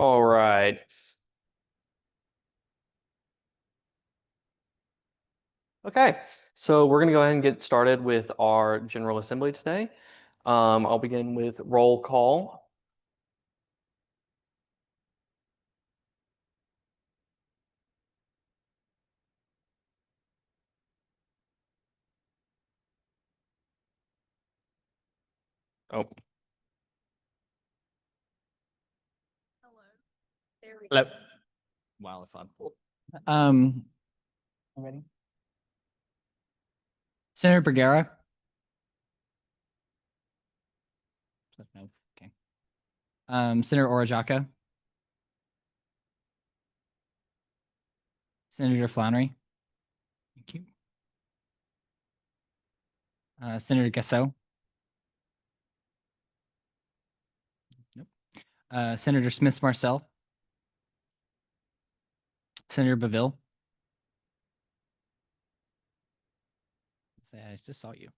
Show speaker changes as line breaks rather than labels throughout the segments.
All right. Okay, so we're going to go ahead and get started with our General Assembly today. I'll begin with roll call. Oh, hello. Wow, that's not cool.
Ready? Senator Bergara. No. Okay. Senator Orajaka. Senator Flannery. Thank you. Senator Gasso. Nope. Senator Smith-Marcel. Senator Beville. I just saw you.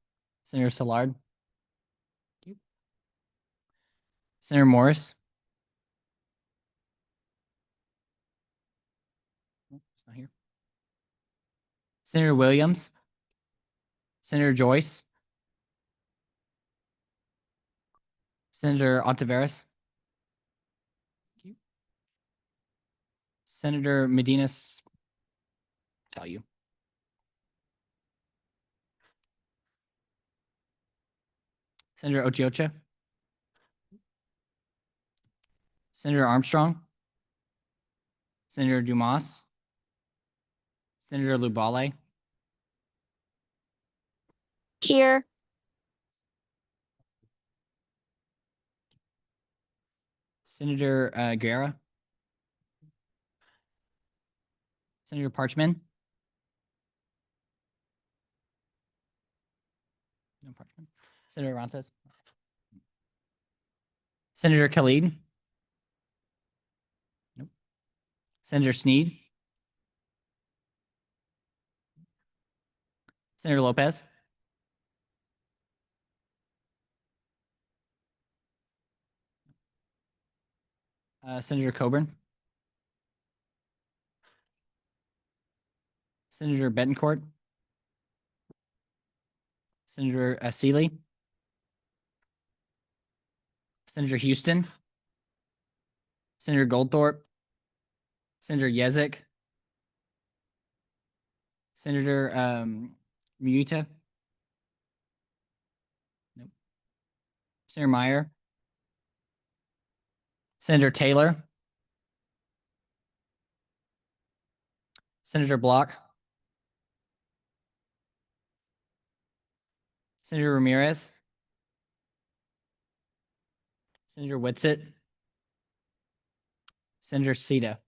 Senator Szilard. Thank you. Senator Morris. Nope, it's not here. Senator Williams. Senator Joyce. Senator Ontiveros. Thank you. Senator Medina. Tell you. Senator Ochiocha. Senator Armstrong. Senator Dumas. Senator Lubale.
Here.
Senator Guerra. Senator Parchman. No Parchman. Senator Ronces. Senator Khalid. Nope. Senator Sneed. Senator Lopez. Senator Coburn. Senator Betancourt. Senator Seeley. Senator Houston. Senator Goldthorpe. Senator Yezik. Senator Muta. Nope. Senator Meyer. Senator Taylor. Senator Block. Senator Ramirez. Senator Whitsitt. Senator Sita.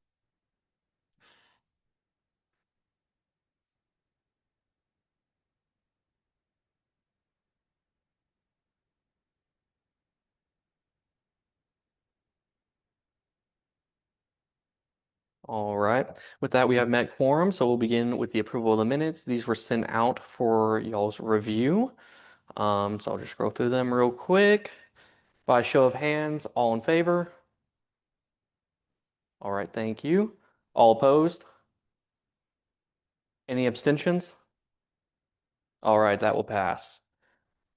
All right. With that, we have met quorum, so we'll begin with the approval of the minutes. These were sent out for y'all's review. So I'll just scroll through them real quick. By show of hands, all in favor? All right, thank you. All opposed? Any abstentions? All right, that will pass.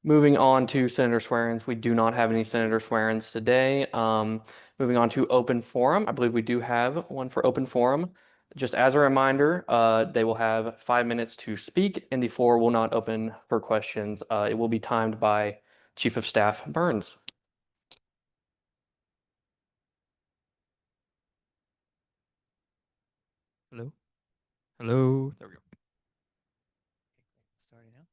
Moving on to senator swear-ins, we do not have any senator swear-ins today. Moving on to open forum, I believe we do have one for open forum. Just as a reminder, they will have 5 minutes to speak and the floor will not open for questions. It will be timed by Chief of Staff Burns.
Hello? Hello? There we go. Starting now.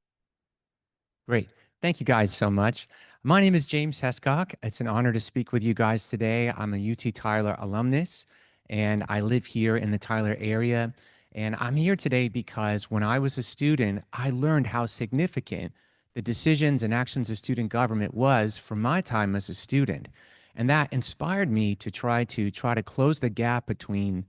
Great. Thank you guys so much. My name is James Hescock. It's an honor to speak with you guys today. I'm a UT Tyler alumnus, and I live here in the Tyler area. And I'm here today because when I was a student, I learned how significant the decisions and actions of student government was for my time as a student. And that inspired me to try to close the gap between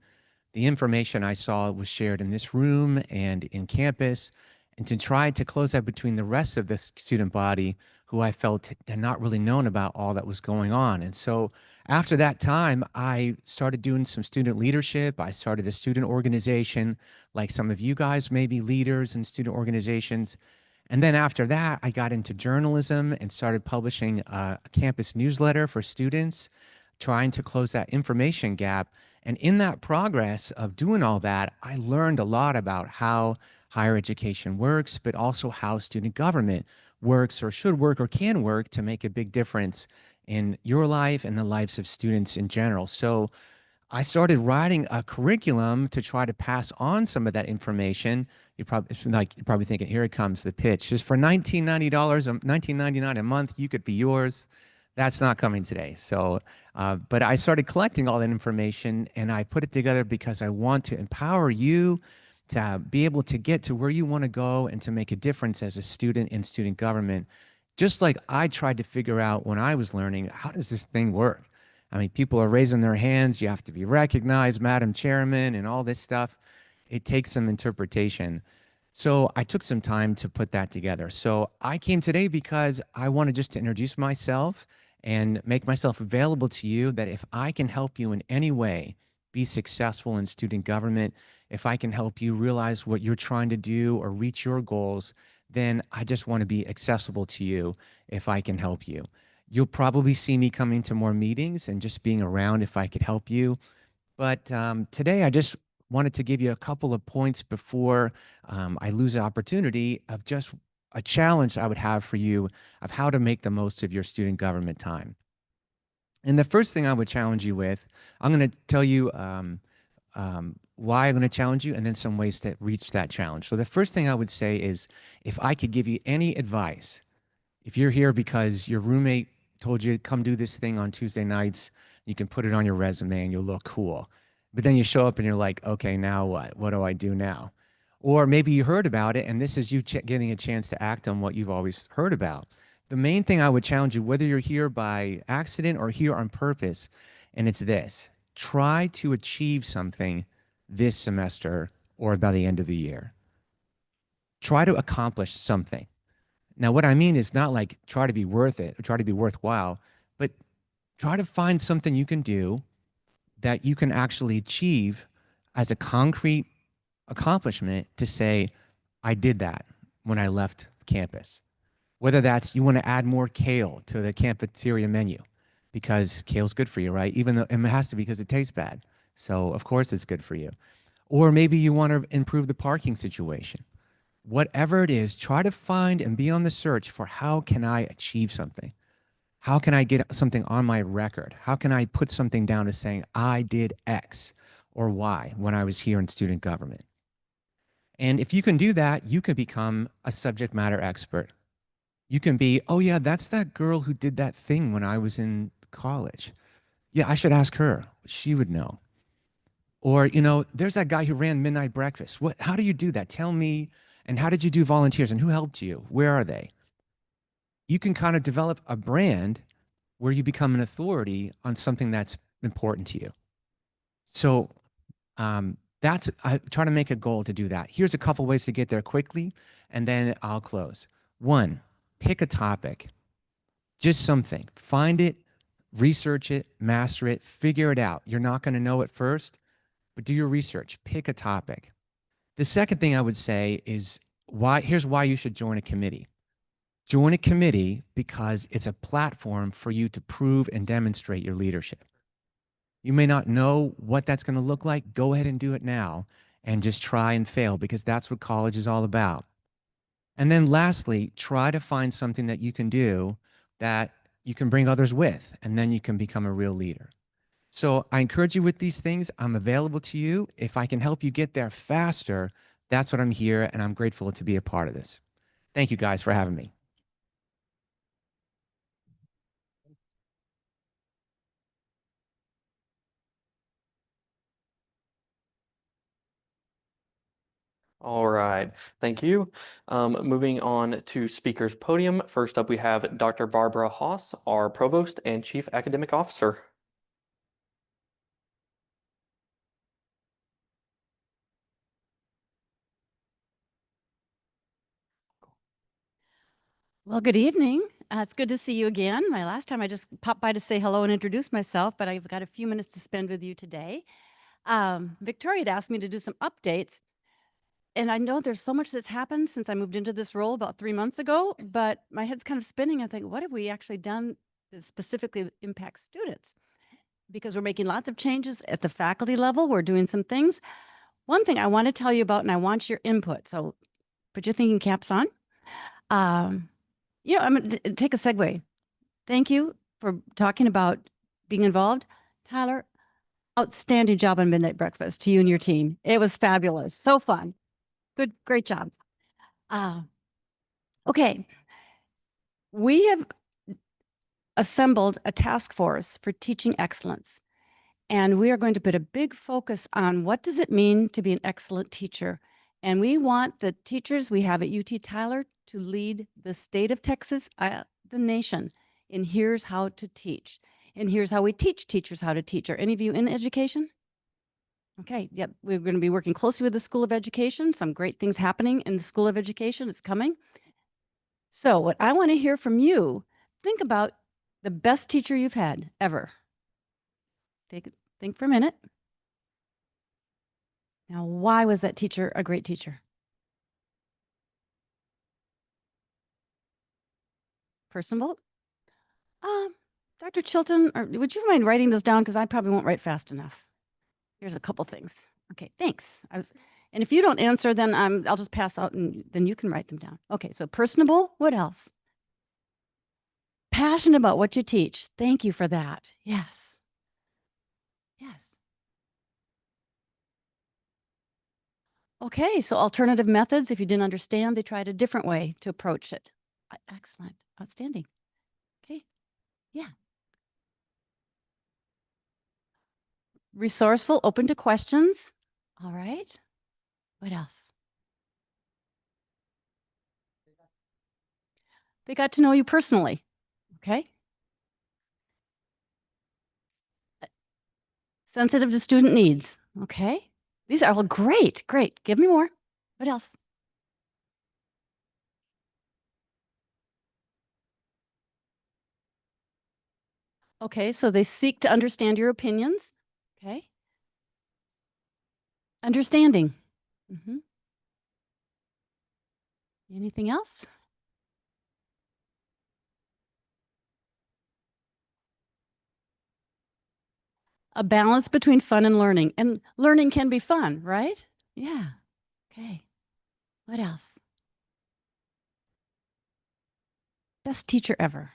the information I saw was shared in this room and in campus, and to try to close that between the rest of the student body who I felt had not really known about all that was going on. And so After that time, I started doing some student leadership. I started a student organization, like some of you guys may be leaders in student organizations. And then after that, I got into journalism and started publishing a campus newsletter for students, trying to close that information gap. And in that progress of doing all that, I learned a lot about how higher education works, but also how student government works or should work or can work to make a big difference in your life and the lives of students in general. So I started writing a curriculum to try to pass on some of that information. You're probably thinking, here it comes, the pitch. Just for $19.90, $19.99 a month, you could be yours. That's not coming today. So, but I started collecting all that information and I put it together because I want to empower you to be able to get to where you want to go and to make a difference as a student in student government. Just like I tried to figure out when I was learning, how does this thing work? I mean, people are raising their hands. You have to be recognized, Madam Chairman, and all this stuff. It takes some interpretation. So I took some time to put that together. So I came today because I wanted just to introduce myself and make myself available to you that if I can help you in any way be successful in student government, if I can help you realize what you're trying to do or reach your goals, then I just want to be accessible to you if I can help you. You'll probably see me coming to more meetings and just being around if I could help you. But today, I just wanted to give you a couple of points before I lose the opportunity of just a challenge I would have for you of how to make the most of your student government time. And the first thing I would challenge you with, I'm going to tell you why I'm going to challenge you and then some ways to reach that challenge. So, the first thing I would say is if I could give you any advice, if you're here because your roommate told you to come do this thing on Tuesday nights, you can put it on your resume and you'll look cool. But then you show up and you're like, okay, now what? What do I do now? Or maybe you heard about it and this is you getting a chance to act on what you've always heard about. The main thing I would challenge you, whether you're here by accident or here on purpose, and it's this: try to achieve something this semester or by the end of the year. Try to accomplish something. Now, what I mean is not like try to be worth it or try to be worthwhile, but try to find something you can do that you can actually achieve as a concrete accomplishment to say, I did that when I left campus. Whether that's you want to add more kale to the cafeteria menu because kale's good for you, right? Even though and it has to be because it tastes bad. So, of course, it's good for you. Or maybe you want to improve the parking situation. Whatever it is, try to find and be on the search for how can I achieve something? How can I get something on my record? How can I put something down as saying I did X or Y when I was here in student government? And if you can do that, you can become a subject matter expert. You can be, oh, yeah, that's that girl who did that thing when I was in college. Yeah, I should ask her. She would know. Or, there's that guy who ran midnight breakfast. How do you do that? Tell me. And how did you do volunteers? And who helped you? Where are they? You can kind of develop a brand where you become an authority on something that's important to you. So that's I try to make a goal to do that. Here's a couple ways to get there quickly, and then I'll close. One, pick a topic, just something. Find it, research it, master it, figure it out. You're not going to know it first, but do your research. Pick a topic. The second thing I would say is here's why you should join a committee. Join a committee because it's a platform for you to prove and demonstrate your leadership. You may not know what that's going to look like. Go ahead and do it now and just try and fail because that's what college is all about. And then lastly, try to find something that you can do that you can bring others with, and then you can become a real leader. So I encourage you with these things. I'm available to you. If I can help you get there faster, that's what I'm here, and I'm grateful to be a part of this. Thank you guys for having me.
All right, thank you. Moving on to speaker's podium. First up, we have Dr. Barbara Haas, our Provost and Chief Academic Officer.
Well, good evening. It's good to see you again. My last time I just popped by to say hello and introduce myself, but I've got a few minutes to spend with you today. Victoria had asked me to do some updates, and I know there's so much that's happened since I moved into this role about 3 months ago, but my head's kind of spinning. I think, what have we actually done that specifically impacts students? Because we're making lots of changes at the faculty level. We're doing some things. One thing I want to tell you about, and I want your input, so put your thinking caps on. I'm going to take a segue. Thank you for talking about being involved. Tyler, outstanding job on Midnight Breakfast to you and your team. It was fabulous. So fun. Good, great job. Okay. We have assembled a task force for teaching excellence. And we are going to put a big focus on what does it mean to be an excellent teacher. And we want the teachers we have at UT Tyler to lead the state of Texas, the nation, in here's how to teach. And here's how we teach teachers how to teach. Are any of you in education? Okay, yep. We're going to be working closely with the School of Education. Some great things happening in the School of Education. It's coming. So what I want to hear from you, think about the best teacher you've had ever. Think for a minute. Now, why was that teacher a great teacher? Personal vote? Dr. Chilton, or would you mind writing those down? Because I probably won't write fast enough. Here's a couple things. Okay, thanks. And if you don't answer, then I'll just pass out and then you can write them down. Okay, so personable, what else? Passionate about what you teach. Thank you for that. Yes. Yes. Okay, so alternative methods. If you didn't understand, they tried a different way to approach it. Excellent. Outstanding. Okay. Yeah. Resourceful, open to questions. All right. What else? They got to know you personally. Okay. Sensitive to student needs. Okay. These are all great. Great. Give me more. What else? Okay. So they seek to understand your opinions. Okay. Understanding. Anything else? A balance between fun and learning. And learning can be fun, right? Yeah. Okay. What else? Best teacher ever.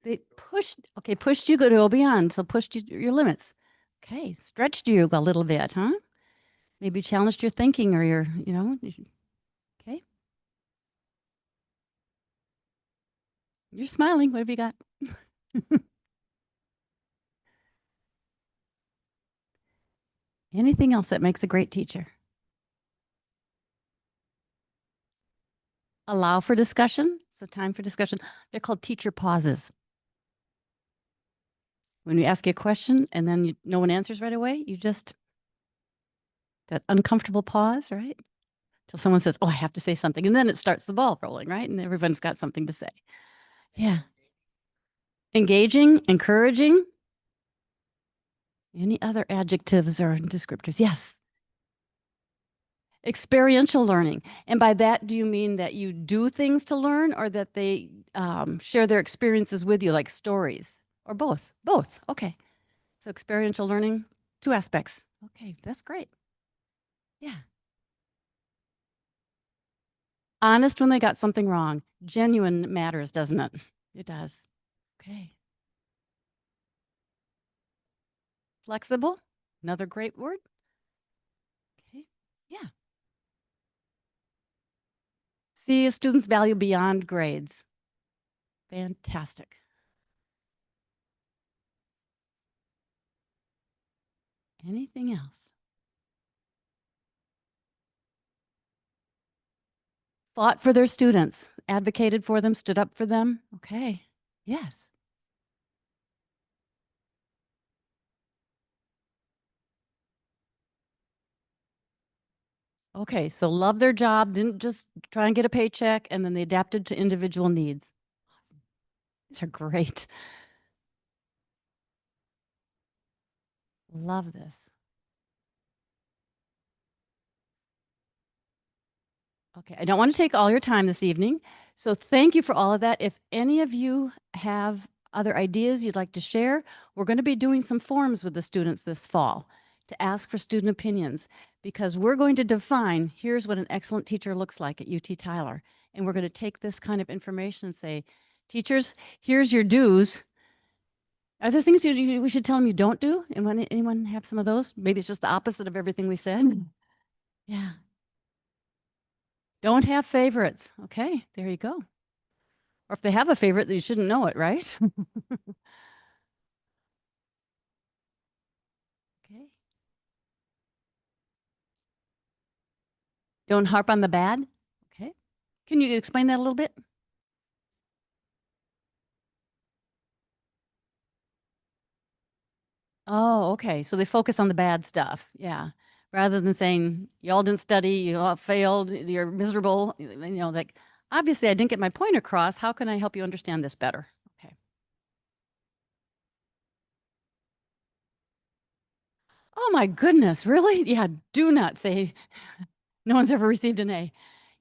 They pushed you to go beyond. So pushed your limits. Okay. Stretched you a little bit, huh? Maybe challenged your thinking or your, okay. You're smiling. What have you got? Anything else that makes a great teacher? Allow for discussion. So time for discussion. They're called teacher pauses. When we ask you a question and then no one answers right away, you just, that uncomfortable pause, right? Till someone says, oh, I have to say something. And then it starts the ball rolling, right? And everyone's got something to say. Yeah. Engaging, encouraging. Any other adjectives or descriptors? Yes. Experiential learning. And by that, do you mean that you do things to learn or that they share their experiences with you, like stories? Or both? Both. Okay. So experiential learning, two aspects. Okay, that's great. Yeah. Honest when they got something wrong. Genuine matters, doesn't it? It does. Okay. Flexible, another great word. Okay. Yeah. See a student's value beyond grades. Fantastic. Anything else? Fought for their students, advocated for them, stood up for them. Okay. Yes. Okay, so love their job, didn't just try and get a paycheck, and then they adapted to individual needs. Awesome. These are great. Love this. Okay, I don't want to take all your time this evening, so thank you for all of that. If any of you have other ideas you'd like to share, we're going to be doing some forums with the students this fall to ask for student opinions because we're going to define here's what an excellent teacher looks like at UT Tyler. And we're going to take this kind of information and say, teachers, here's your do's. Are there things we should tell them you don't do? Anyone have some of those? Maybe it's just the opposite of everything we said. Yeah. Don't have favorites. Okay, there you go. Or if they have a favorite, you shouldn't know it, right? Okay. Don't harp on the bad. Okay. Can you explain that a little bit? Oh, okay. So they focus on the bad stuff. Yeah. Rather than saying, y'all didn't study, you all failed, you're miserable. Like, obviously, I didn't get my point across. How can I help you understand this better? Okay. Oh, my goodness. Really? Yeah. Do not say no one's ever received an A.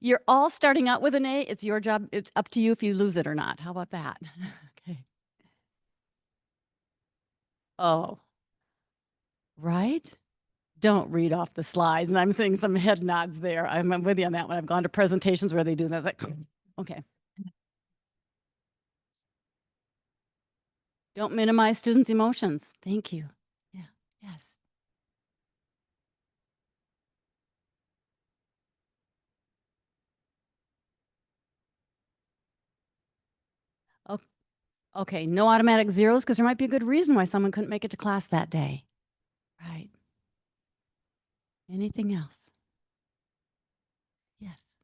You're all starting out with an A. It's your job. It's up to you if you lose it or not. How about that? Okay. Oh, right? Don't read off the slides. And I'm seeing some head nods there. I'm with you on that one. I've gone to presentations where they do that. It's like, okay. Don't minimize students' emotions. Thank you. Yeah. Yes. Oh, okay. No automatic zeros because there might be a good reason why someone couldn't make it to class that day. Right. Anything else? Yes.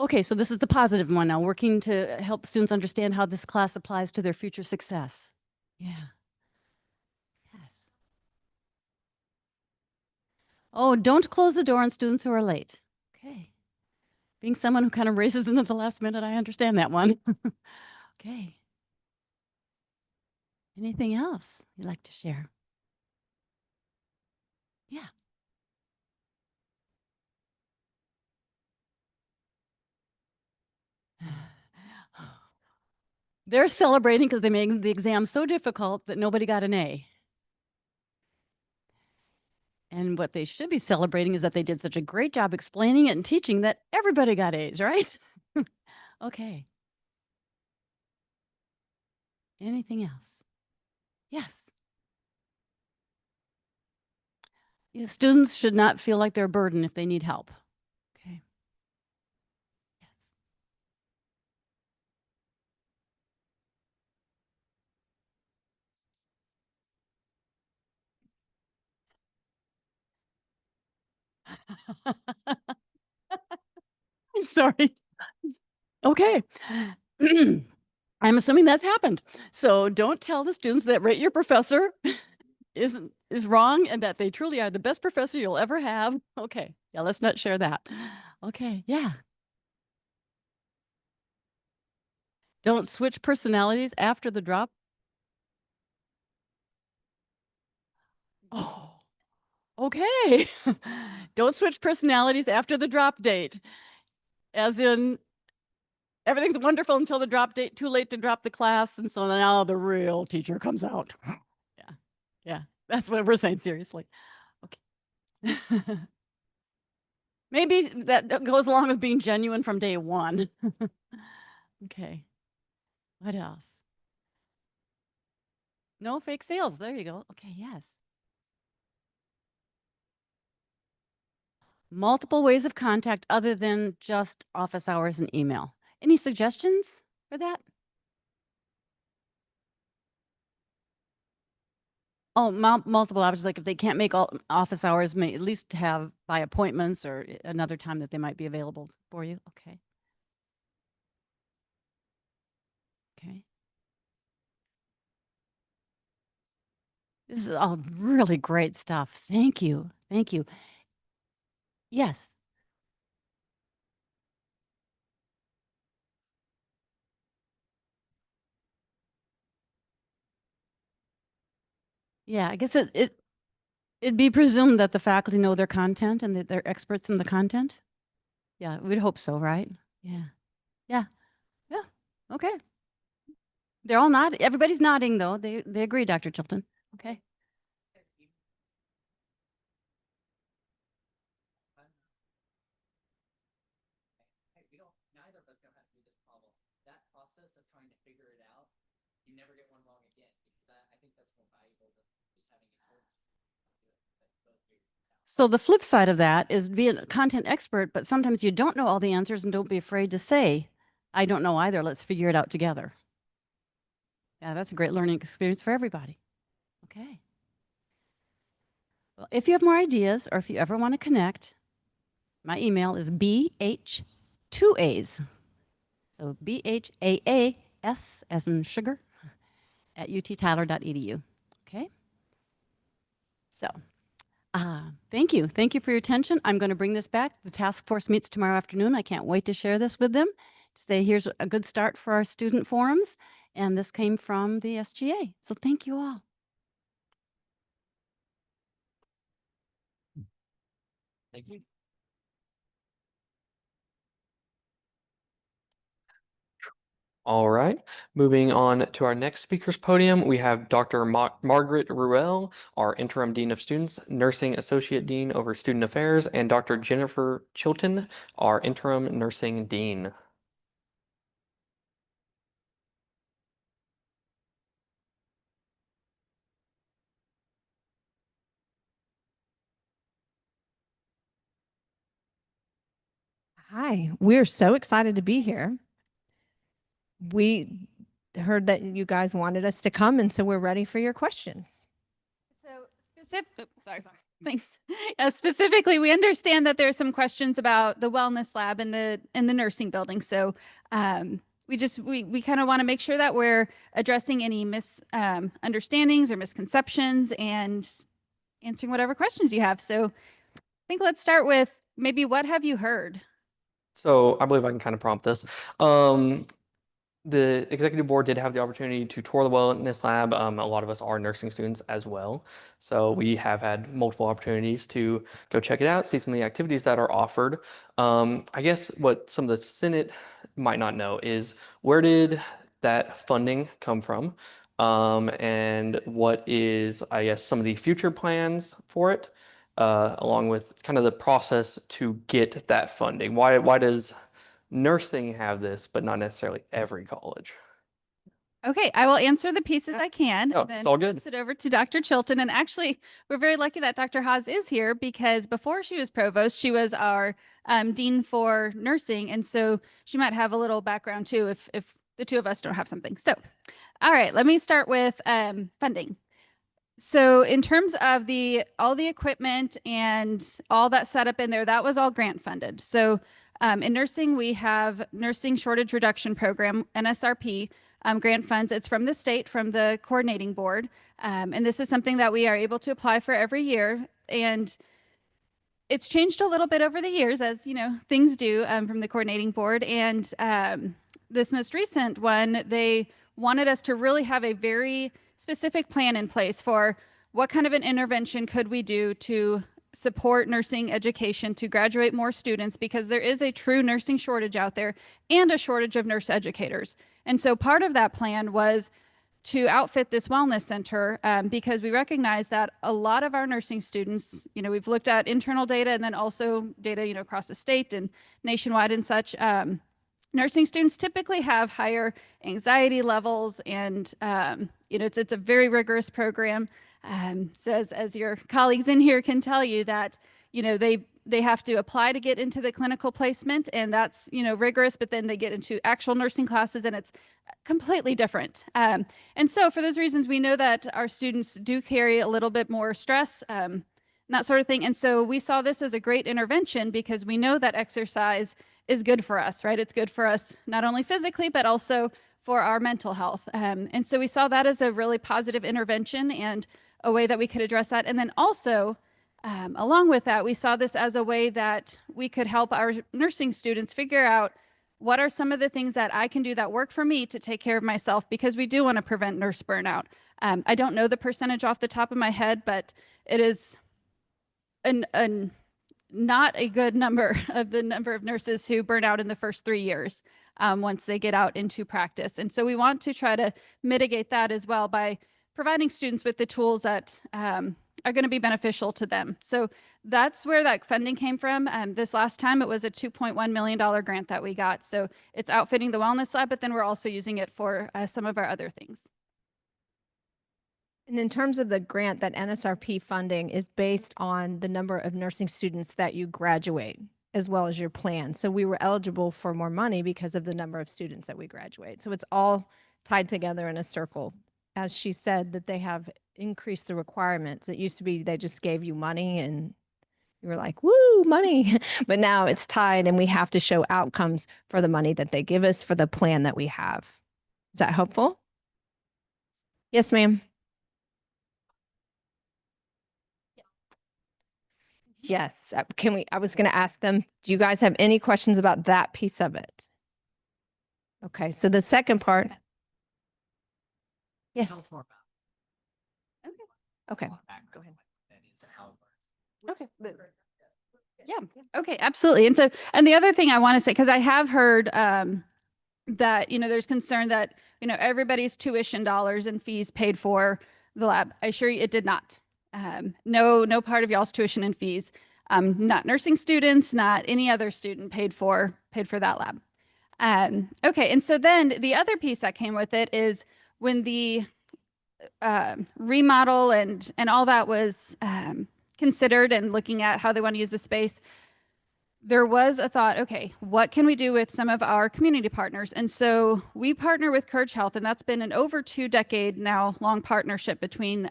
Okay, so this is the positive one now, working to help students understand how this class applies to their future success. Yeah. Yes. Oh, don't close the door on students who are late. Okay. Being someone who kind of races into the last minute, I understand that one. Okay. Anything else you'd like to share? Yeah. They're celebrating because they made the exam so difficult that nobody got an A. And what they should be celebrating is that they did such a great job explaining it and teaching that everybody got A's, right? Okay. Anything else? Yes. Yeah, students should not feel like they're a burden if they need help. Okay. Yes. I'm sorry. Okay. I'm assuming that's happened. So don't tell the students that rate your professor is wrong and that they truly are the best professor you'll ever have. Okay. Yeah, let's not share that. Okay. Yeah. Don't switch personalities after the drop. Oh, okay. Don't switch personalities after the drop date. As in, everything's wonderful until the drop date, too late to drop the class. And so now the real teacher comes out. Yeah. Yeah. That's what we're saying, seriously. Okay. Maybe that goes along with being genuine from day one. Okay. What else? No fake sales. There you go. Okay. Yes. Multiple ways of contact other than just office hours and email. Any suggestions for that? Oh, multiple options. Like if they can't make all office hours, may at least have by appointments or another time that they might be available for you. Okay. Okay. This is all really great stuff. Thank you. Thank you. Yes. Yeah, I guess it'd be presumed that the faculty know their content and that they're experts in the content. Yeah, we'd hope so, right? Yeah. Yeah. Yeah. Okay. They're all nodding. Everybody's nodding though. They agree, Dr. Chilton. Okay.
Neither of us gonna have to do this problem. That process of trying to figure it out, you never get one wrong again. Because I think that's more valuable than just having it work.
So the flip side of that is being a content expert, but sometimes you don't know all the answers and don't be afraid to say, I don't know either. Let's figure it out together. Yeah, that's a great learning experience for everybody. Okay. Well, if you have more ideas or if you ever want to connect, my email is BH2As. So BHAAS as in sugar at uttyler.edu. Okay. So thank you. Thank you for your attention. I'm going to bring this back. The task force meets tomorrow afternoon. I can't wait to share this with them to say here's a good start for our student forums. And this came from the SGA. So thank you all.
Thank you.
All right, moving on to our next speaker's podium, we have Dr. Margaret Ruel, our Interim Dean of Students, Nursing Associate Dean over Student Affairs, and Dr. Jennifer Chilton, our Interim Nursing Dean.
Hi, we're so excited to be here. We heard that you guys wanted us to come, and so we're ready for your questions.
Thanks. Specifically, we understand that there are some questions about the wellness lab in the nursing building. So we kind of want to make sure that we're addressing any misunderstandings or misconceptions and answering whatever questions you have. So I think let's start with maybe what have you heard?
So I believe I can kind of prompt this. The executive board did have the opportunity to tour the wellness lab. A lot of us are nursing students as well. So we have had multiple opportunities to go check it out, see some of the activities that are offered. I guess what some of the Senate might not know is where did that funding come from? And what is, I guess, some of the future plans for it, along with kind of the process to get that funding? Why does nursing have this, but not necessarily every college?
Okay, I will answer the pieces I can.
No,
And then
it's all good.
pass it over to Dr. Chilton. And actually, we're very lucky that Dr. Haas is here because before she was provost, she was our dean for nursing. And so she might have a little background too if the two of us don't have something. So, all right, let me start with funding. So in terms of all the equipment and all that setup in there, that was all grant funded. So in nursing, we have Nursing Shortage Reduction Program, NSRP, grant funds. It's from the state, from the coordinating board. And this is something that we are able to apply for every year. And it's changed a little bit over the years, as you know, things do from the coordinating board. And this most recent one, they wanted us to really have a very specific plan in place for what kind of an intervention could we do to support nursing education to graduate more students, because there is a true nursing shortage out there and a shortage of nurse educators. And so part of that plan was to outfit this wellness center because we recognize that a lot of our nursing students, you know, we've looked at internal data and then also data, you know, across the state and nationwide and such. Nursing students typically have higher anxiety levels, and you know, it's a very rigorous program. So as your colleagues in here can tell you that, you know, they have to apply to get into the clinical placement, and that's, you know, rigorous, but then they get into actual nursing classes and it's completely different. And so for those reasons, we know that our students do carry a little bit more stress, and that sort of thing. And so we saw this as a great intervention because we know that exercise is good for us, right? It's good for us not only physically, but also for our mental health. And so we saw that as a really positive intervention. And a way that we could address that. And then also, along with that, we saw this as a way that we could help our nursing students figure out what are some of the things that I can do that work for me to take care of myself, because we do want to prevent nurse burnout. I don't know the percentage off the top of my head, but it is not a good number of the number of nurses who burn out in the first 3 years once they get out into practice. And so we want to try to mitigate that as well by providing students with the tools that are going to be beneficial to them. So that's where that funding came from. This last time it was a $2.1 million grant that we got. So it's outfitting the wellness lab, but then we're also using it for some of our other things.
And in terms of the grant, that NSRP funding is based on the number of nursing students that you graduate, as well as your plan. So we were eligible for more money because of the number of students that we graduate. So it's all tied together in a circle. As she said, that they have increased the requirements. It used to be they just gave you money and you were like, woo, money. But now it's tied and we have to show outcomes for the money that they give us for the plan that we have. Is that helpful? Yes, ma'am. Yes. Can we, I was going to ask them, do you guys have any questions about that piece of it? Okay. So the second part.
Tell
Yes.
us more about
Okay.
Go ahead. That is how it works.
Okay. Yeah. Okay. Absolutely. And so, and the other thing I want to say, because I have heard that, there's concern that, everybody's tuition dollars and fees paid for the lab. I assure you it did not. No part of y'all's tuition and fees. Not nursing students, not any other student paid for that lab. Okay. And so then the other piece that came with it is when the remodel and all that was considered and looking at how they want to use the space, there was a thought, okay, what can we do with some of our community partners? And so we partner with Courage Health, and that's been an over 2-decade now long partnership between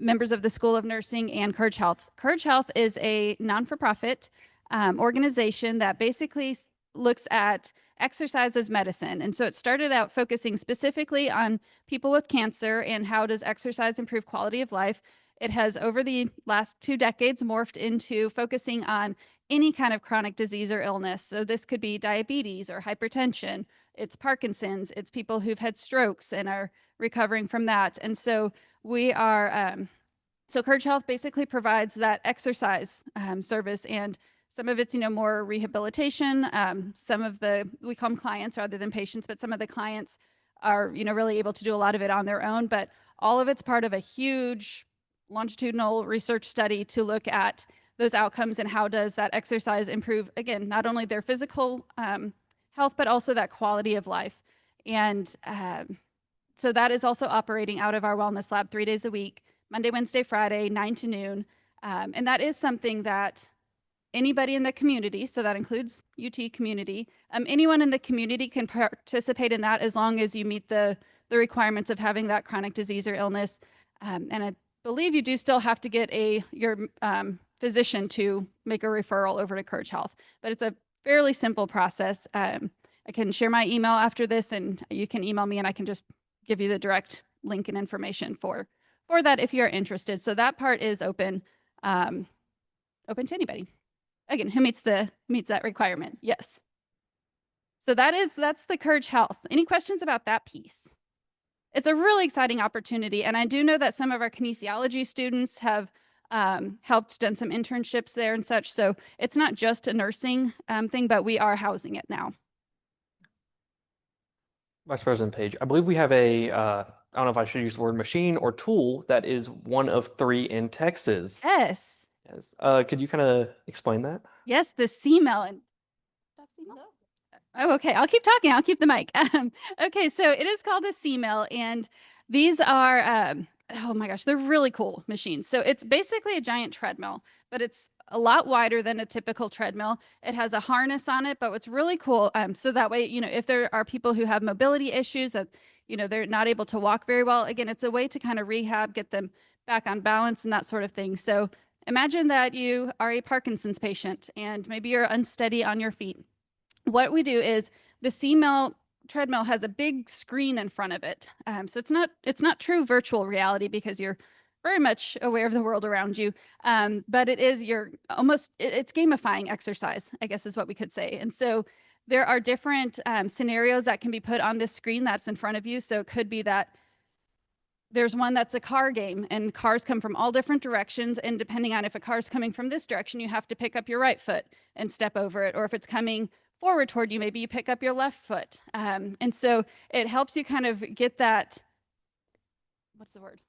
members of the School of Nursing and Courage Health. Courage Health is a non-for-profit organization that basically looks at exercise as medicine. And so it started out focusing specifically on people with cancer and how does exercise improve quality of life. It has, over the last 2 decades, morphed into focusing on any kind of chronic disease or illness. So this could be diabetes or hypertension. It's Parkinson's. It's people who've had strokes and are recovering from that. And so we are, so Courage Health basically provides that exercise service, and some of it's, more rehabilitation. Some of we call them clients rather than patients, but some of the clients are, really able to do a lot of it on their own. But all of it's part of a huge longitudinal research study to look at those outcomes and how does that exercise improve, again, not only their physical health, but also that quality of life. And so that is also operating out of our wellness lab 3 days a week, Monday, Wednesday, Friday, 9 to noon. And that is something that anybody in the community, so that includes UT community, anyone in the community can participate in that as long as you meet the requirements of having that chronic disease or illness. And I believe you do still have to get your physician to make a referral over to Courage Health, but it's a fairly simple process. I can share my email after this, and you can email me and I can just give you the direct link and information for that if you're interested. So that part is open to anybody. Again, who meets that requirement. Yes. So that's the Courage Health. Any questions about that piece? It's a really exciting opportunity. And I do know that some of our kinesiology students have helped, done some internships there and such. So it's not just a nursing thing, but we are housing it now.
Vice President Page, I believe we have I don't know if I should use the word machine or tool that is one of 3 in Texas.
Yes.
Yes. Could you kind of explain that?
Yes, the CMEL. And oh, okay. I'll keep talking. I'll keep the mic. Okay, so it is called a CMEL, and these are, oh my gosh, they're really cool machines. So it's basically a giant treadmill, but it's a lot wider than a typical treadmill. It has a harness on it, but what's really cool, so that way, if there are people who have mobility issues that, they're not able to walk very well, again, it's a way to kind of rehab, get them back on balance and that sort of thing. So imagine that you are a Parkinson's patient and maybe you're unsteady on your feet. What we do is the CMEL treadmill has a big screen in front of it. So it's not true virtual reality because you're very much aware of the world around you. But it is it's gamifying exercise, I guess is what we could say. And so there are different scenarios that can be put on this screen that's in front of you. So it could be that there's one that's a car game and cars come from all different directions. And depending on if a car's coming from this direction, you have to pick up your right foot and step over it. Or if it's coming forward toward you, maybe you pick up your left foot. And so it helps you kind of get that, what's the word?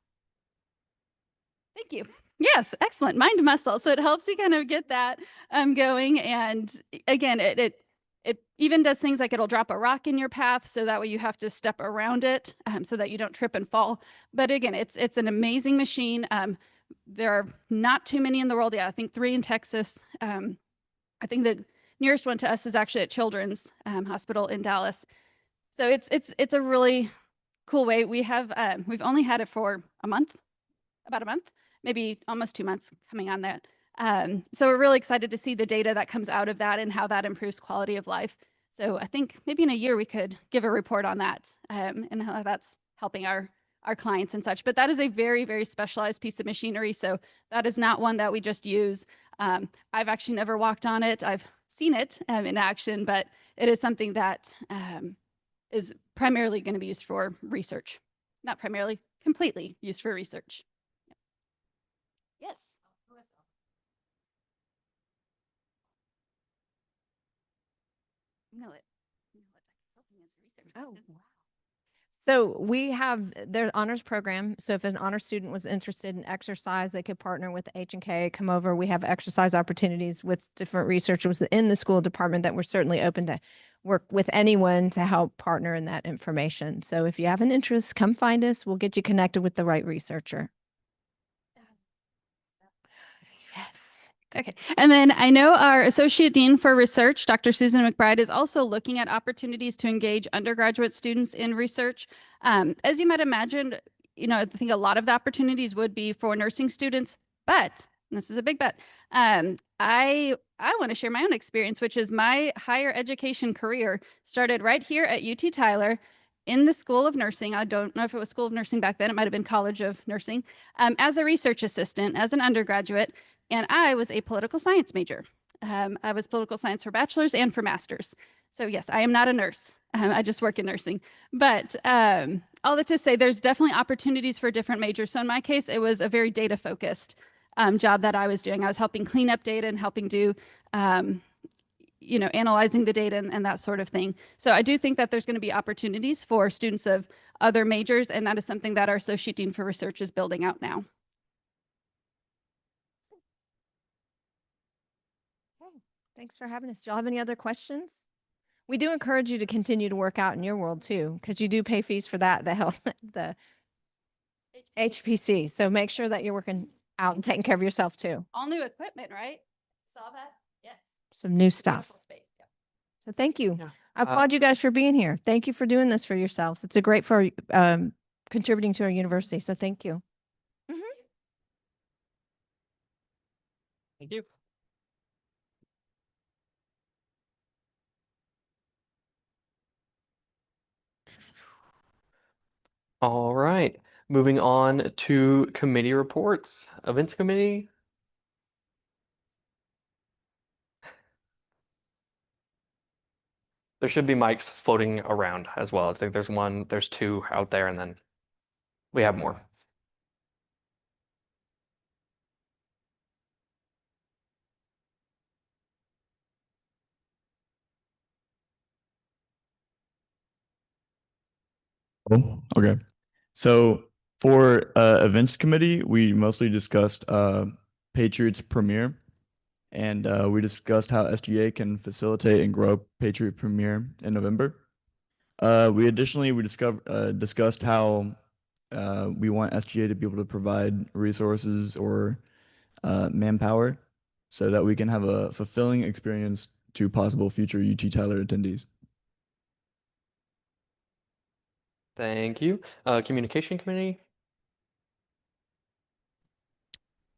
Thank you. Yes, excellent. Mind muscle. So it helps you kind of get that going. And again, it even does things like it'll drop a rock in your path, so that way you have to step around it so that you don't trip and fall. But again, it's an amazing machine. There are not too many in the world. Yeah, I think 3 in Texas. I think the nearest one to us is actually at Children's Hospital in Dallas. So it's a really cool way. We've only had it for about a month, maybe almost 2 months coming on that. So we're really excited to see the data that comes out of that and how that improves quality of life. So I think maybe in a year we could give a report on that and how that's helping our clients and such. But that is a very, very specialized piece of machinery. So that is not one that we just use. I've actually never walked on it. I've seen it in action, but it is something that is primarily going to be used for research. Not primarily, completely used for research. Yes. I'm gonna let Dr. Hilton answer research
Oh,
questions.
wow. So we have their honors program. So if an honor student was interested in exercise, they could partner with H&K, come over. We have exercise opportunities with different researchers in the school department that we're certainly open to work with anyone to help partner in that information. So if you have an interest, come find us. We'll get you connected with the right researcher.
Yes. Okay. And then I know our Associate Dean for Research, Dr. Susan McBride, is also looking at opportunities to engage undergraduate students in research. As you might imagine, I think a lot of the opportunities would be for nursing students, but, and this is a big but, I want to share my own experience, which is my higher education career started right here at UT Tyler in the School of Nursing. I don't know if it was School of Nursing back then. It might have been College of Nursing, as a research assistant, as an undergraduate. And I was a political science major. I was political science for bachelor's and for master's. So yes, I am not a nurse. I just work in nursing. But all that to say, there's definitely opportunities for different majors. So in my case, it was a very data focused job that I was doing. I was helping clean up data and helping do, analyzing the data and that sort of thing. So I do think that there's going to be opportunities for students of other majors, and that is something that our Associate Dean for Research is building out now.
Thanks for having us. Do y'all have any other questions? We do encourage you to continue to work out in your world too, because you do pay fees for that, the health, the HPC. So make sure that you're working out and taking care of yourself too.
All new equipment, right? Saw that? Yes.
Some new stuff.
Beautiful space. Yep.
So thank you.
Yeah.
I applaud you guys for being here. Thank you for doing this for yourselves. It's a great for contributing to our university. So thank you.
Thank you. All right, moving on to committee reports. Events committee. There should be mics floating around as well. I think there's 2 out there, and then we have more.
Oh, okay. So for events committee, we mostly discussed Patriots Premier, and we discussed how SGA can facilitate and grow Patriot Premier in November. We discussed how we want SGA to be able to provide resources or manpower so that we can have a fulfilling experience to possible future UT Tyler attendees.
Thank you. Communication committee.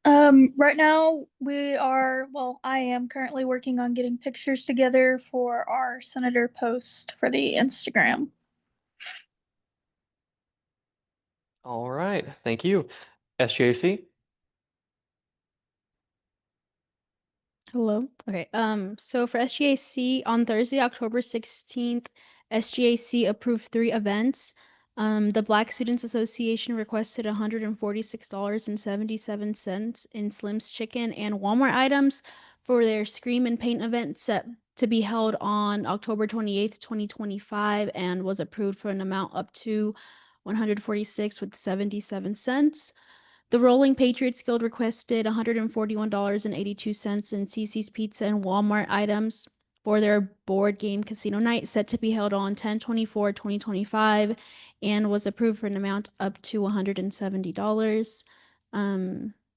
Right now I am currently working on getting pictures together for our senator post for the Instagram.
All right, thank you. SJC?
Hello. Okay. So for SGAC on Thursday, October 16th, SGAC approved 3 events. The Black Students Association requested $146.77 in Slim's Chicken and Walmart items for their Scream and Paint event set to be held on October 28th, 2025, and was approved for an amount up to 146 with 77 cents. The Rolling Patriots Guild requested $141.82 in CC's Pizza and Walmart items for their board game casino night set to be held on 10/24/2025 and was approved for an amount up to $170.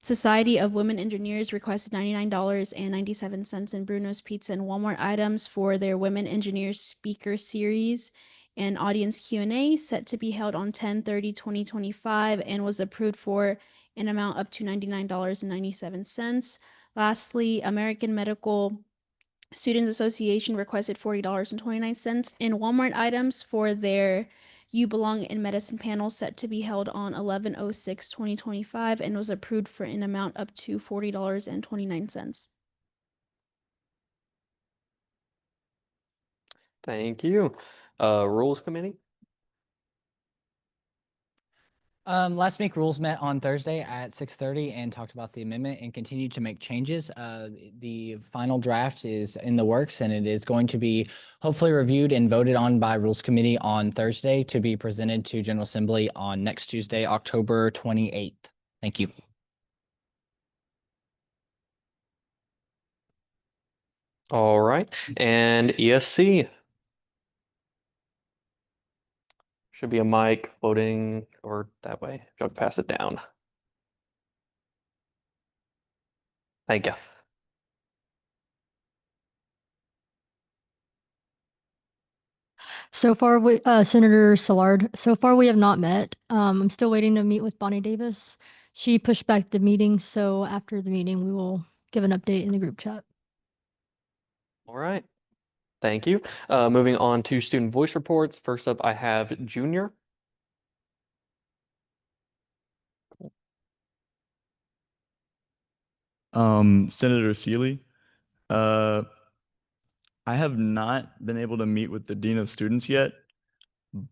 Society of Women Engineers requested $99.97 in Bruno's Pizza and Walmart items for their Women Engineers Speaker Series and Audience Q&A set to be held on 10/30/2025 and was approved for an amount up to $99.97. Lastly, American Medical Students Association requested $40.29 in Walmart items for their You Belong in Medicine panel set to be held on 11/06/2025 and was approved for an amount up to $40.29.
Thank you. Rules Committee?
Last week, rules met on Thursday at 6:30 and talked about the amendment and continued to make changes. The final draft is in the works and it is going to be hopefully reviewed and voted on by Rules Committee on Thursday to be presented to General Assembly on next Tuesday, October 28th. Thank you.
All right. And ESC? Should be a mic floating over that way. Jug, pass it down. Thank you.
So far, Senator Szilard, so far we have not met. I'm still waiting to meet with Bonnie Davis. She pushed back the meeting, so after the meeting, we will give an update in the group chat.
All right. Thank you. Moving on to student voice reports. First up, I have Junior.
Senator Seeley, I have not been able to meet with the Dean of Students yet,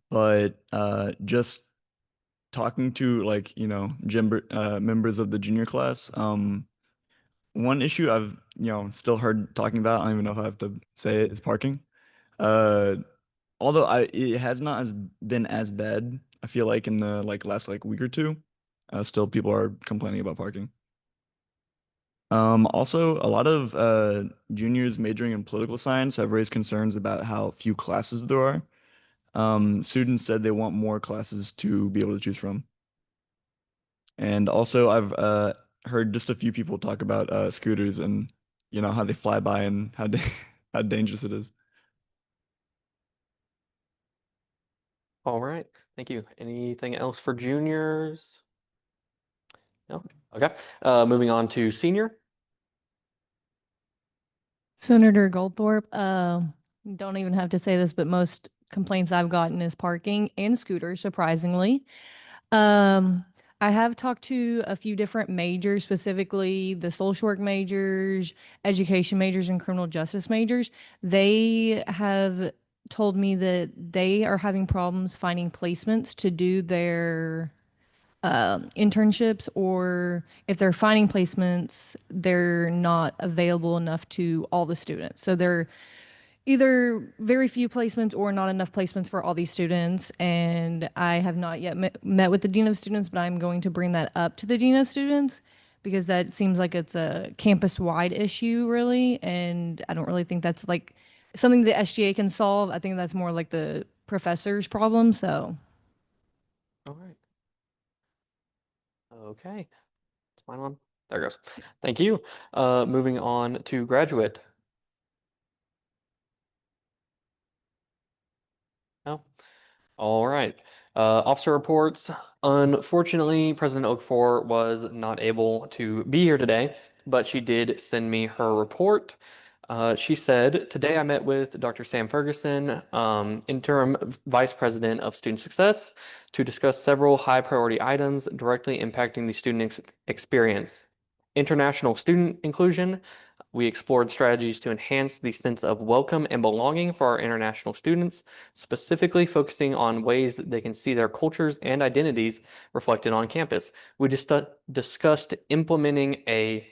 but just talking to members of the junior class, one issue I've still heard talking about, I don't even know if I have to say it, is parking. Although it has not been as bad, I feel like in the last week or two, still people are complaining about parking. Also, a lot of juniors majoring in political science have raised concerns about how few classes there are. Students said they want more classes to be able to choose from. And also, I've heard just a few people talk about scooters and how they fly by and how how dangerous it is.
All right. Thank you. Anything else for juniors? No? Okay. Moving on to senior.
Senator Goldthorpe, don't even have to say this, but most complaints I've gotten is parking and scooters, surprisingly. I have talked to a few different majors, specifically the social work majors, education majors, and criminal justice majors. They have told me that they are having problems finding placements to do their internships, or if they're finding placements, they're not available enough to all the students. So they're either very few placements or not enough placements for all these students. And I have not yet met with the Dean of Students, but I'm going to bring that up to the Dean of Students because that seems like it's a campus-wide issue, really. And I don't really think that's something the SGA can solve. I think that's more like the professor's problem. So,
All right. Okay. Is mine on? There it goes. Thank you. Moving on to graduate. No? All right. Officer reports. Unfortunately, President Okafor was not able to be here today, but she did send me her report. She said, today I met with Dr. Sam Ferguson, interim vice president of student success, to discuss several high priority items directly impacting the student experience. International student inclusion. We explored strategies to enhance the sense of welcome and belonging for our international students, specifically focusing on ways that they can see their cultures and identities reflected on campus. We just discussed implementing a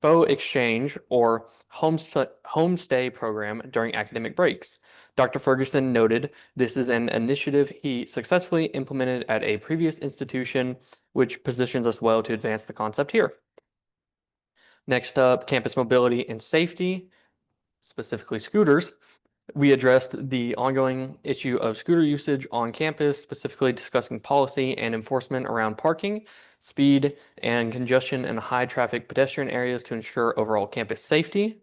faux exchange or homestay program during academic breaks. Dr. Ferguson noted this is an initiative he successfully implemented at a previous institution, which positions us well to advance the concept here. Next up, campus mobility and safety, specifically scooters. We addressed the ongoing issue of scooter usage on campus, specifically discussing policy and enforcement around parking, speed, and congestion in high traffic pedestrian areas to ensure overall campus safety.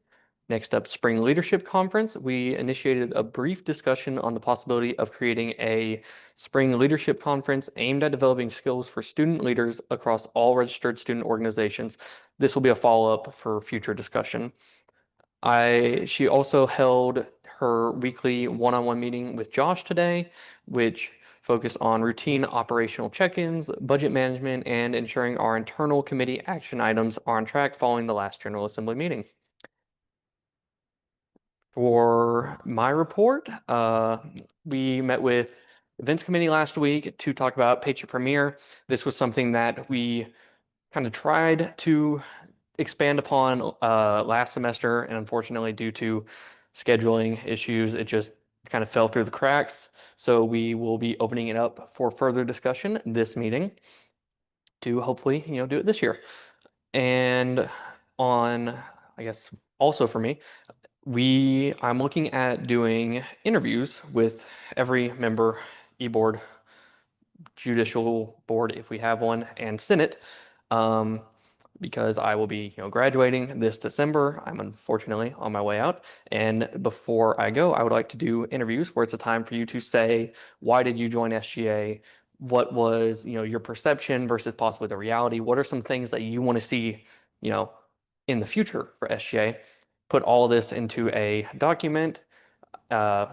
Next up, Spring Leadership Conference. We initiated a brief discussion on the possibility of creating a Spring Leadership Conference aimed at developing skills for student leaders across all registered student organizations. This will be a follow-up for future discussion. She also held her weekly one-on-one meeting with Josh today, which focused on routine operational check-ins, budget management, and ensuring our internal committee action items are on track following the last General Assembly meeting. For my report, we met with events committee last week to talk about Patriot Premier. This was something that we kind of tried to expand upon last semester, and unfortunately, due to scheduling issues, it just kind of fell through the cracks. So we will be opening it up for further discussion this meeting to hopefully, do it this year. And on, I guess, also for me, I'm looking at doing interviews with every member, e-board, judicial board if we have one, and Senate. Because I will be, graduating this December. I'm unfortunately on my way out. And before I go, I would like to do interviews where it's a time for you to say, why did you join SGA? What was, your perception versus possibly the reality? What are some things that you want to see, in the future for SGA? Put all this into a document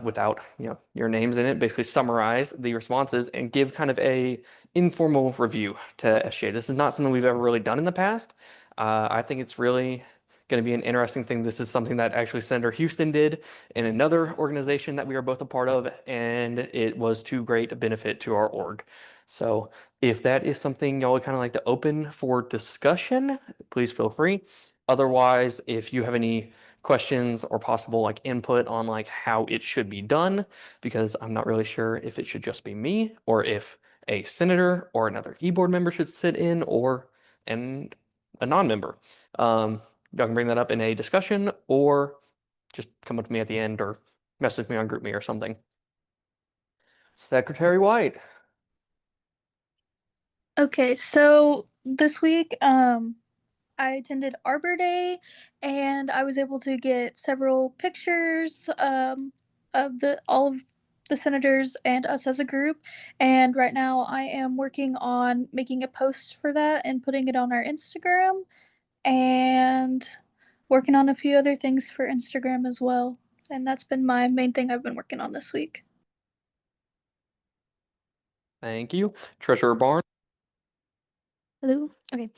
without your names in it, basically summarize the responses and give kind of a informal review to SGA. This is not something we've ever really done in the past. I think it's really going to be an interesting thing. This is something that actually Senator Houston did in another organization that we are both a part of, and it was to great benefit to our org. So if that is something y'all would kind of like to open for discussion, please feel free. Otherwise, if you have any questions or possible like input on like how it should be done, because I'm not really sure if it should just be me or if a senator or another e-board member should sit in or a non-member. Y'all can bring that up in a discussion or just come up to me at the end or message me on GroupMe or something. Secretary White.
Okay, so this week, I attended Arbor Day, and I was able to get several pictures of the all of the senators and us as a group. And right now, I am working on making a post for that and putting it on our Instagram, and working on a few other things for Instagram as well. And that's been my main thing I've been working on this week.
Thank you. Treasurer Barnes.
Hello. Okay.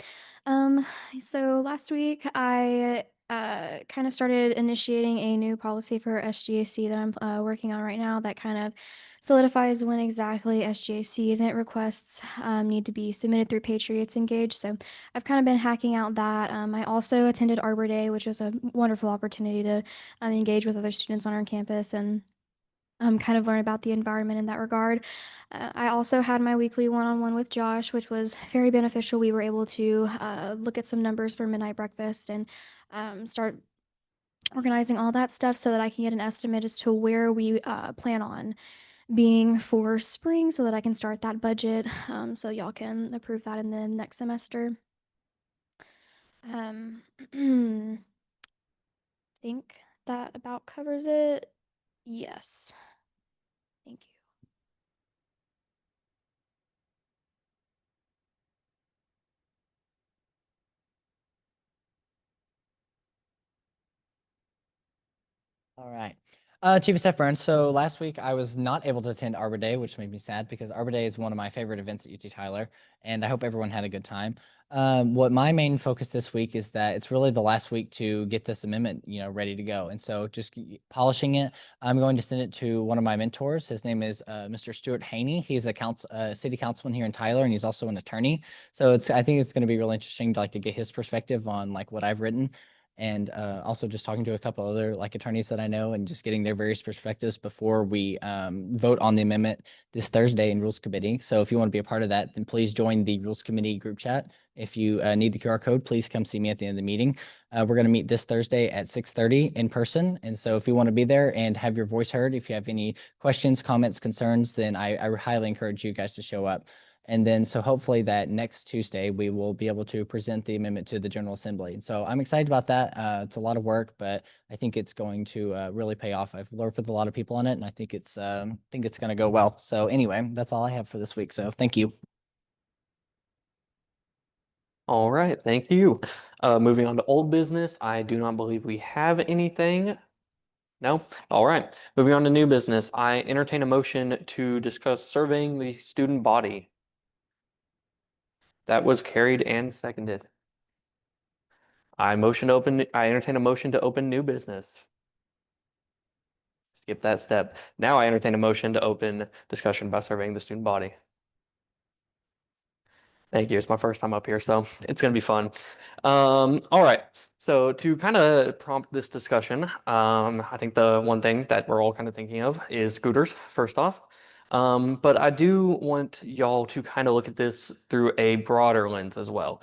Um, so last week I kind of started initiating a new policy for SGAC that I'm working on right now that kind of solidifies when exactly SGAC event requests need to be submitted through Patriots Engage. So I've kind of been hacking out that. I also attended Arbor Day, which was a wonderful opportunity to engage with other students on our campus and kind of learn about the environment in that regard. I also had my weekly one-on-one with Josh, which was very beneficial. We were able to look at some numbers for midnight breakfast and start organizing all that stuff so that I can get an estimate as to where we plan on being for spring so that I can start that budget so y'all can approve that in the next semester. Think that about covers it. Yes. Thank you.
All right. Chief of Staff Burns. So last week I was not able to attend Arbor Day, which made me sad because Arbor Day is one of my favorite events at UT Tyler, and I hope everyone had a good time. What my main focus this week is that it's really the last week to get this amendment, ready to go. And so just polishing it. I'm going to send it to one of my mentors. His name is Mr. Stuart Haney. He's a city councilman here in Tyler, and he's also an attorney. So I think it's going to be really interesting to get his perspective on what I've written. And also just talking to a couple other attorneys that I know and just getting their various perspectives before we vote on the amendment this Thursday in Rules Committee. So if you want to be a part of that, then please join the Rules Committee group chat. If you need the QR code, please come see me at the end of the meeting. We're going to meet this Thursday at 6:30 in person. And so if you want to be there and have your voice heard, if you have any questions, comments, concerns, then I highly encourage you guys to show up. And then, so hopefully that next Tuesday, we will be able to present the amendment to the General Assembly. So I'm excited about that. It's a lot of work, but I think it's going to really pay off. I've worked with a lot of people on it, and I think it's going to go well. So anyway, that's all I have for this week. So thank you.
All right, thank you. Moving on to old business, I do not believe we have anything. No? All right. Moving on to new business, I entertain a motion to discuss surveying the student body. That was carried and seconded. I entertain a motion to open new business. Skip that step. Now I entertain a motion to open discussion about surveying the student body. Thank you. It's my first time up here, so it's going to be fun. All right. So to kind of prompt this discussion, I think the one thing that we're all kind of thinking of is scooters, first off. But I do want y'all to kind of look at this through a broader lens as well.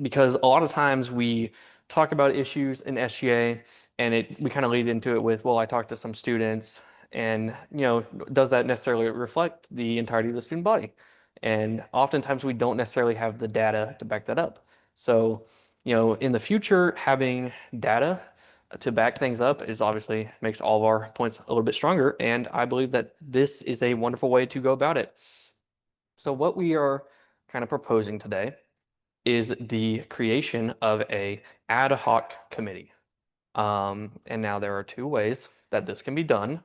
Because a lot of times we talk about issues in SGA and we kind of lead into it with, well, I talked to some students and, does that necessarily reflect the entirety of the student body? And oftentimes we don't necessarily have the data to back that up. So, in the future, having data to back things up is obviously makes all of our points a little bit stronger. And I believe that this is a wonderful way to go about it. So what we are kind of proposing today is the creation of a ad hoc committee. And now there are two ways that this can be done.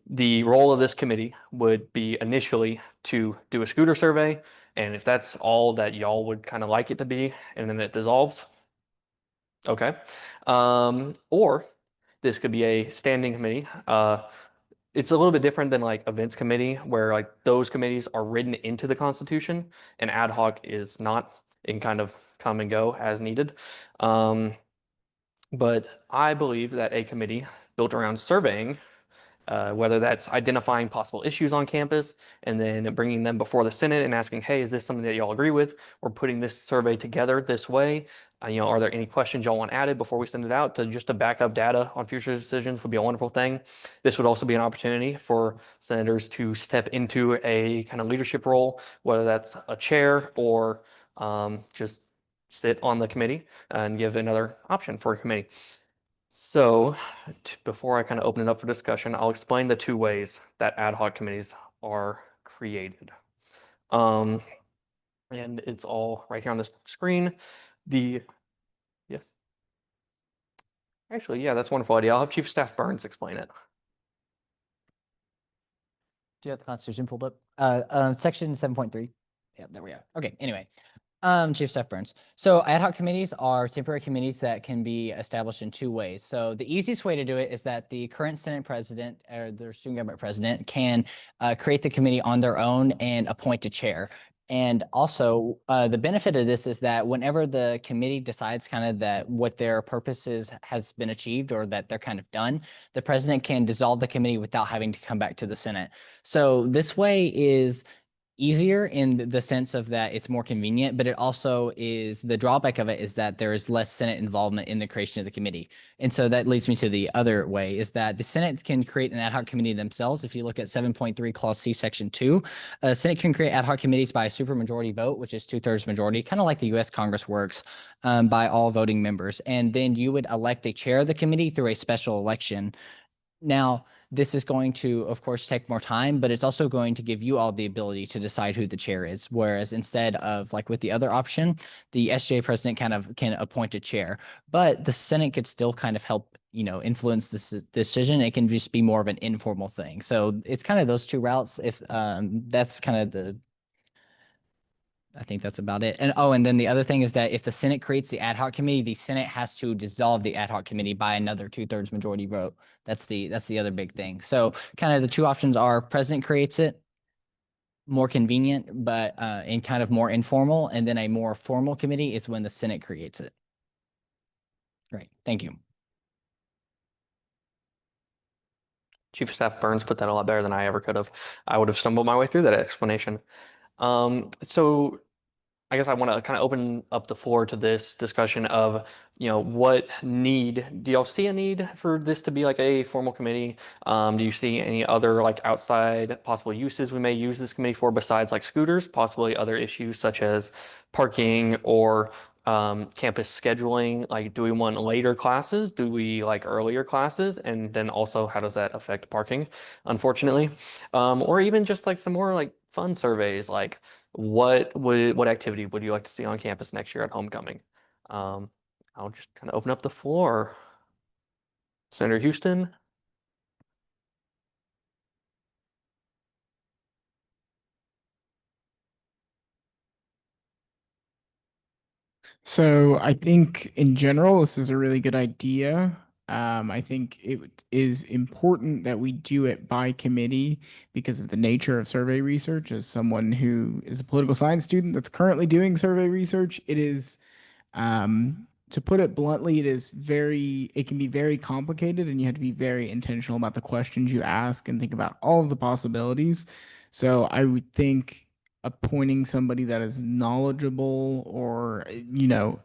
The role of this committee would be initially to do a scooter survey, and if that's all that y'all would kind of like it to be, and then it dissolves, okay. Or this could be a standing committee. It's a little bit different than events committee, where those committees are written into the Constitution, and ad hoc is not. It can kind of come and go as needed. But I believe that a committee built around surveying, whether that's identifying possible issues on campus and then bringing them before the Senate and asking, hey, is this something that y'all agree with? Or putting this survey together this way. Are there any questions y'all want added before we send it out to back up data on future decisions would be a wonderful thing. This would also be an opportunity for senators to step into a kind of leadership role, whether that's a chair or just sit on the committee and give another option for a committee. So before I kind of open it up for discussion, I'll explain the two ways that ad hoc committees are created. And it's all right here on this screen. Yes. Actually, yeah, that's a wonderful idea. I'll have Chief of Staff Burns explain it.
Do you have the Constitution pulled up? Section 7.3. Yeah, there we are. Okay, anyway. Chief of Staff Burns. So ad hoc committees are temporary committees that can be established in two ways. So the easiest way to do it is that the current Senate president or the student government president can create the committee on their own and appoint a chair. And also the benefit of this is that whenever the committee decides kind of that what their purposes has been achieved or that they're kind of done, the president can dissolve the committee without having to come back to the Senate. So this way is easier in the sense of that it's more convenient, but it also is the drawback of it is that there is less Senate involvement in the creation of the committee. And so that leads me to the other way is that the Senate can create an ad hoc committee themselves. If you look at 7.3 clause C section 2, Senate can create ad hoc committees by a supermajority vote, which is 2/3 majority, kind of like the US Congress works by all voting members. And then you would elect a chair of the committee through a special election. Now, this is going to, of course, take more time, but it's also going to give you all the ability to decide who the chair is. Whereas instead of with the other option, the SJ president kind of can appoint a chair, but the Senate could still kind of help influence this decision. It can just be more of an informal thing. So it's kind of those two routes. If that's kind of I think that's about it. And then the other thing is that if the Senate creates the ad hoc committee, the Senate has to dissolve the ad hoc committee by another 2/3 majority vote. That's the other big thing. So kind of the two options are president creates it, more convenient, but and kind of more informal, and then a more formal committee is when the Senate creates it. Great, thank you.
Chief of Staff Burns put that a lot better than I ever could have. I would have stumbled my way through that explanation. So I guess I want to kind of open up the floor to this discussion of, what need, do y'all see a need for this to be like a formal committee? Do you see any other like outside possible uses we may use this committee for besides like scooters, possibly other issues such as parking or campus scheduling? Like, do we want later classes? Do we like earlier classes? And then also, how does that affect parking, unfortunately? Or even just like some more like fun surveys, like what activity would you like to see on campus next year at homecoming? I'll just kind of open up the floor. Senator Houston.
So I think in general, this is a really good idea. I think it is important that we do it by committee because of the nature of survey research. As someone who is a political science student that's currently doing survey research, it is to put it bluntly, it can be very complicated, and you have to be very intentional about the questions you ask and think about all of the possibilities. So I would think appointing somebody that is knowledgeable, or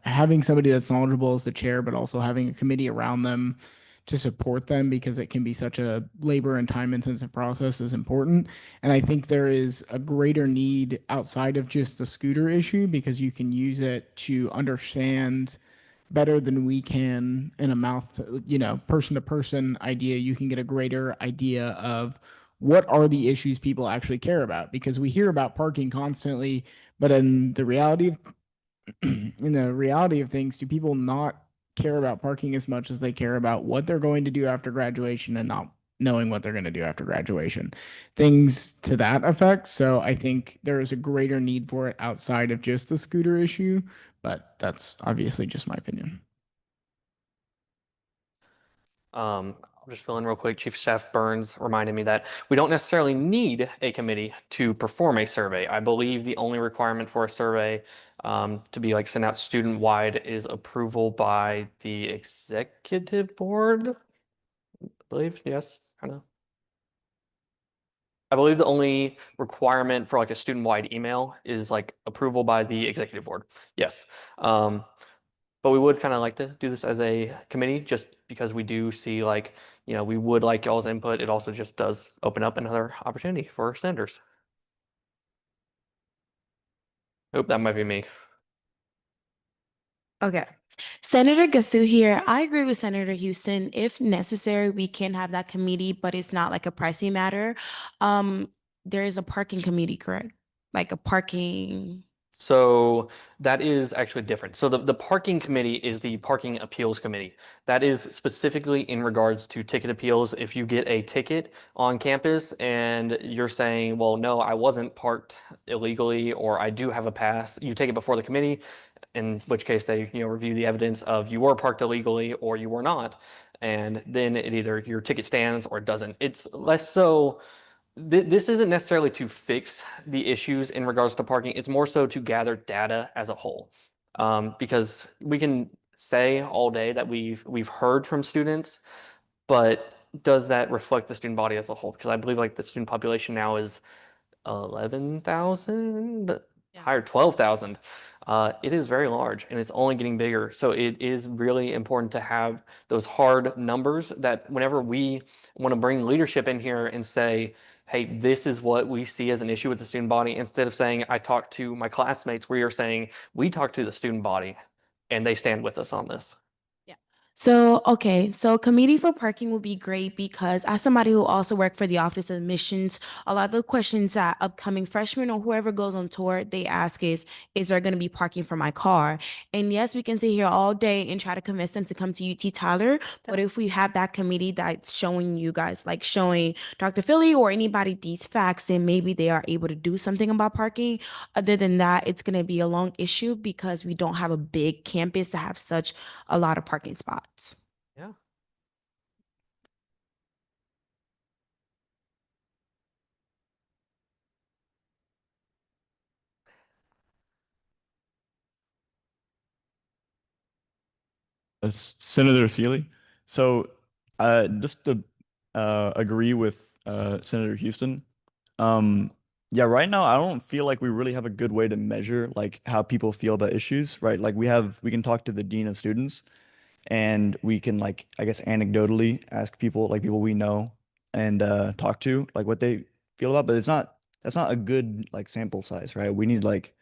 having somebody that's knowledgeable as the chair, but also having a committee around them to support them, because it can be such a labor and time intensive process, is important. And I think there is a greater need outside of just the scooter issue, because you can use it to understand better than we can in a person to person idea. You can get a greater idea of what are the issues people actually care about, because we hear about parking constantly, but in the reality of things, do people not care about parking as much as they care about what they're going to do after graduation and not knowing what they're going to do after graduation? Things to that effect. So I think there is a greater need for it outside of just the scooter issue, but that's obviously just my opinion.
I'll just fill in real quick. Chief of Staff Burns reminded me that we don't necessarily need a committee to perform a survey. I believe the only requirement for a survey to be like sent out student-wide is approval by the executive board. I believe, yes, kind of. I believe the only requirement for like a student-wide email is like approval by the executive board. Yes. But we would kind of like to do this as a committee, just because we do see like, we would like y'all's input. It also just does open up another opportunity for senators. Oh, that might be me.
Okay. Senator Gasu here. I agree with Senator Houston. If necessary, we can have that committee, but it's not like a pricing matter. There is a parking committee, correct? Like a parking.
So that is actually different. So the parking committee is the parking appeals committee. That is specifically in regards to ticket appeals. If you get a ticket on campus and you're saying, well, no, I wasn't parked illegally, or I do have a pass, you take it before the committee, in which case they, review the evidence of you were parked illegally or you were not. And then it either your ticket stands or it doesn't. It's less so. This isn't necessarily to fix the issues in regards to parking. It's more so to gather data as a whole. Because we can say all day that we've heard from students, but does that reflect the student body as a whole? Because I believe like the student population now is 11,000, higher 12,000. It is very large and it's only getting bigger. So it is really important to have those hard numbers that whenever we want to bring leadership in here and say, hey, this is what we see as an issue with the student body, instead of saying, I talked to my classmates, we are saying, we talked to the student body and they stand with us on this.
Yeah. So, okay, so committee for parking would be great because as somebody who also worked for the Office of Admissions, a lot of the questions that upcoming freshmen or whoever goes on tour, they ask is there going to be parking for my car? And yes, we can sit here all day and try to convince them to come to UT Tyler, but if we have that committee that's showing you guys, like showing Dr. Philly or anybody these facts, then maybe they are able to do something about parking. Other than that, it's going to be a long issue because we don't have a big campus to have such a lot of parking spots.
Yeah.
Senator Seeley. So, just to agree with Senator Houston. Yeah, right now I don't feel like we really have a good way to measure like how people feel about issues, right? Like we can talk to the dean of students, and we can like I guess anecdotally ask people like people we know and talk to like what they feel about, but that's not a good like sample size, right? We need like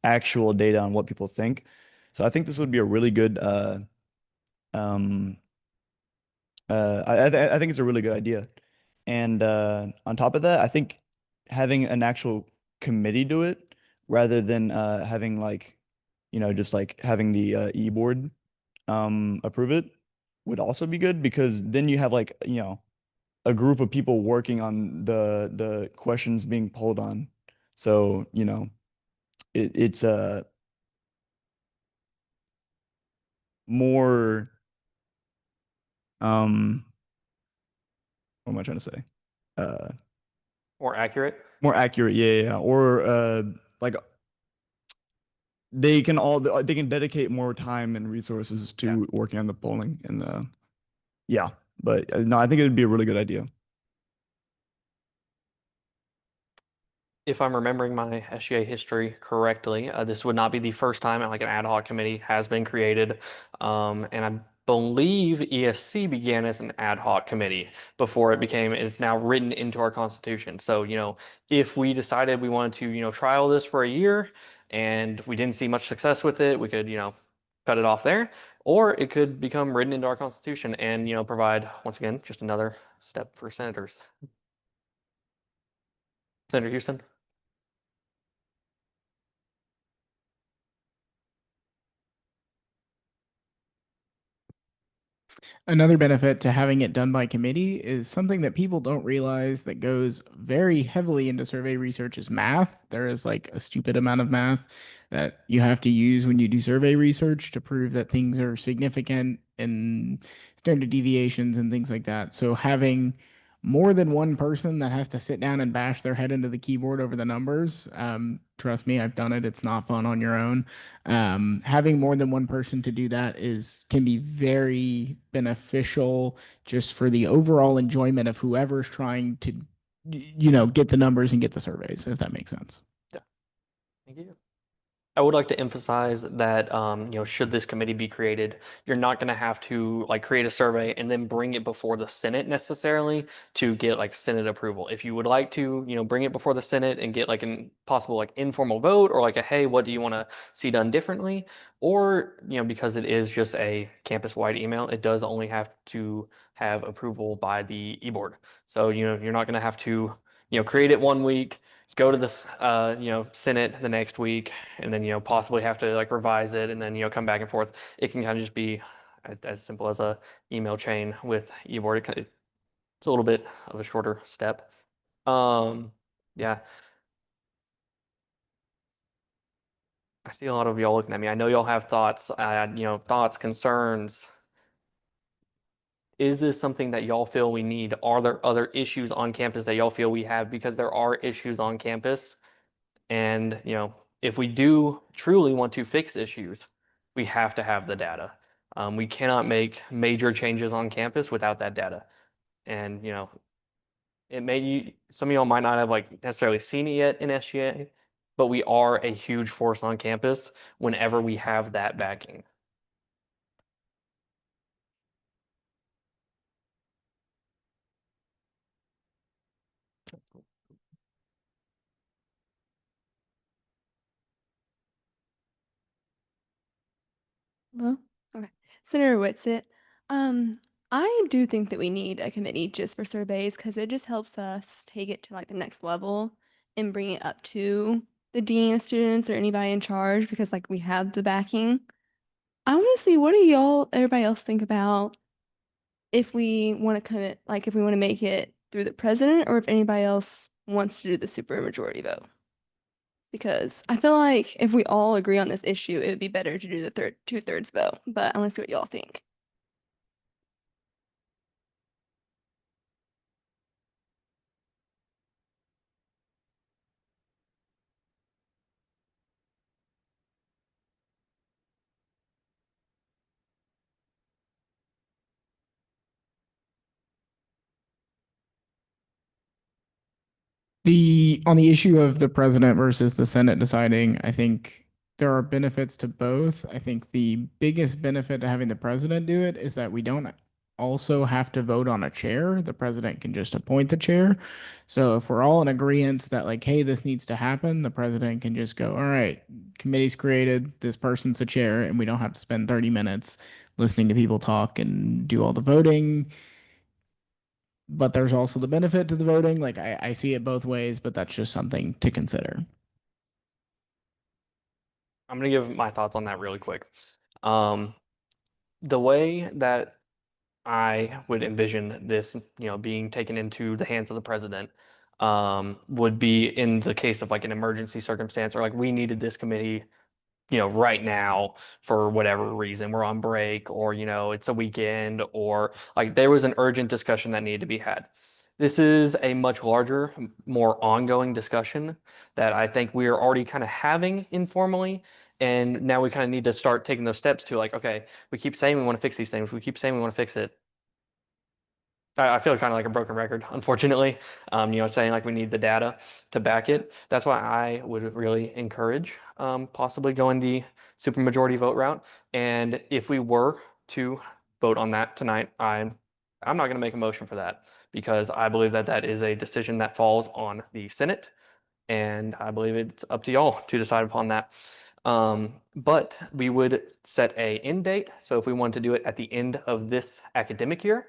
actual data on what people think. So I think this would be a really good um I think it's a really good idea. And on top of that, I think having an actual committee do it rather than having like, just like having the e-board approve it would also be good because then you have like, a group of people working on the questions being polled on. So, it's more um what am I trying to say? Uh
More accurate.
More accurate, yeah, yeah, yeah. Or like they can dedicate more time and resources
Yeah.
to working on the polling and the yeah. But no, I think it would be a really good idea.
If I'm remembering my SGA history correctly, this would not be the first time like an ad hoc committee has been created. And I believe ESC began as an ad hoc committee before it's now written into our constitution. So, if we decided we wanted to, trial this for a year and we didn't see much success with it, we could, cut it off there, or it could become written into our constitution and, provide, once again, just another step for senators. Senator Houston?
Another benefit to having it done by committee is something that people don't realize that goes very heavily into survey research is math. There is like a stupid amount of math that you have to use when you do survey research to prove that things are significant and standard deviations and things like that. So having more than one person that has to sit down and bash their head into the keyboard over the numbers. Trust me, I've done it. It's not fun on your own. Having more than one person to do that can be very beneficial just for the overall enjoyment of whoever's trying to, get the numbers and get the surveys, if that makes sense.
Yeah. Thank you. I would like to emphasize that, should this committee be created, you're not going to have to like create a survey and then bring it before the Senate necessarily to get like Senate approval. If you would like to, bring it before the Senate and get like an possible like informal vote or like a, hey, what do you want to see done differently? Or, because it is just a campus-wide email, it does only have to have approval by the e-board. So, you're not going to have to, create it one week, go to this, Senate the next week, and then possibly have to like revise it and then come back and forth. It can kind of just be as simple as a email chain with eBoard. It's a little bit of a shorter step. Yeah, I see a lot of y'all looking at me. I know y'all have thoughts, thoughts, concerns. Is this something that y'all feel we need? Are there other issues on campus that y'all feel we have? Because there are issues on campus. And, if we do truly want to fix issues, we have to have the data. We cannot make major changes on campus without that data. And, some of y'all might not have like necessarily seen it yet in SGA, but we are a huge force on campus whenever we have that backing.
Well, okay. Senator Whitsitt, I do think that we need a committee just for surveys because it just helps us take it to like the next level and bring it up to the dean of students or anybody in charge because like we have the backing. I want to see what do everybody else think about if we want to commit, like if we want to make it through the president or if anybody else wants to do the supermajority vote. Because I feel like if we all agree on this issue, it would be better to do the two-thirds vote. But I want to see what y'all think.
On the issue of the president versus the Senate deciding, I think there are benefits to both. I think the biggest benefit to having the president do it is that we don't also have to vote on a chair. The president can just appoint the chair. So if we're all in agreement that like, hey, this needs to happen, the president can just go, all right, committee's created, this person's the chair, and we don't have to spend 30 minutes listening to people talk and do all the voting. But there's also the benefit to the voting. Like I see it both ways, but that's just something to consider.
I'm gonna give my thoughts on that really quick. The way that I would envision this, being taken into the hands of the president, would be in the case of like an emergency circumstance or like we needed this committee, right now for whatever reason. We're on break or, it's a weekend or like there was an urgent discussion that needed to be had. This is a much larger, more ongoing discussion that I think we are already kind of having informally. And now we kind of need to start taking those steps to like, okay, we keep saying we want to fix these things. We keep saying we want to fix it. I feel kind of like a broken record, unfortunately. Saying like we need the data to back it. That's why I would really encourage possibly going the supermajority vote route. And if we were to vote on that tonight, I'm not going to make a motion for that because I believe that that is a decision that falls on the Senate, and I believe it's up to y'all to decide upon that. But we would set a end date. So if we wanted to do it at the end of this academic year,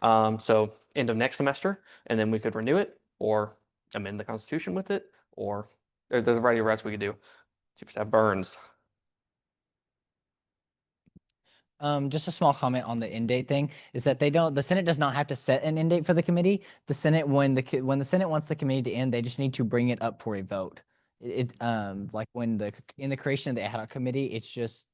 so end of next semester, and then we could renew it or amend the Constitution with it, or there's a variety of routes we could do. Chief of Staff Burns.
Just a small comment on the end date thing is that the Senate does not have to set an end date for the committee. The Senate, when the Senate wants the committee to end, they just need to bring it up for a vote. Like in the creation of the ad hoc committee, it's just,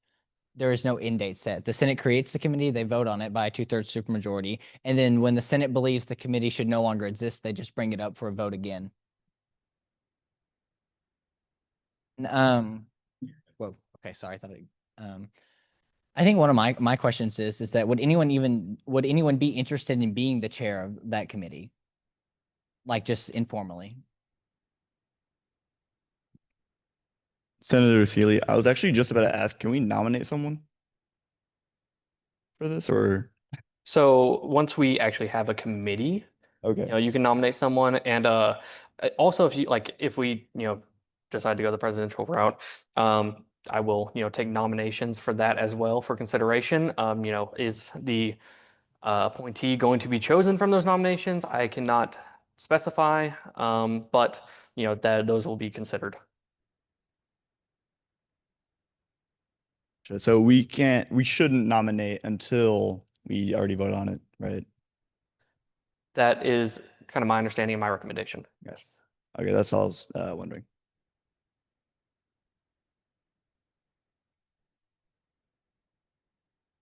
there is no end date set. The Senate creates the committee, they vote on it by a 2/3 supermajority. And then when the Senate believes the committee should no longer exist, they just bring it up for a vote again. Whoa, okay, sorry, I thought I think one of my questions is that would anyone be interested in being the chair of that committee? Like just informally?
Senator Seeley, I was actually just about to ask, can we nominate someone for this or?
So once we actually have a committee,
Okay.
you can nominate someone. And also if we, decide to go the presidential route, I will, take nominations for that as well for consideration. Is the appointee going to be chosen from those nominations? I cannot specify, but that those will be considered.
So we shouldn't nominate until we already vote on it, right?
That is kind of my understanding and my recommendation. Yes.
Okay, that's all I was wondering.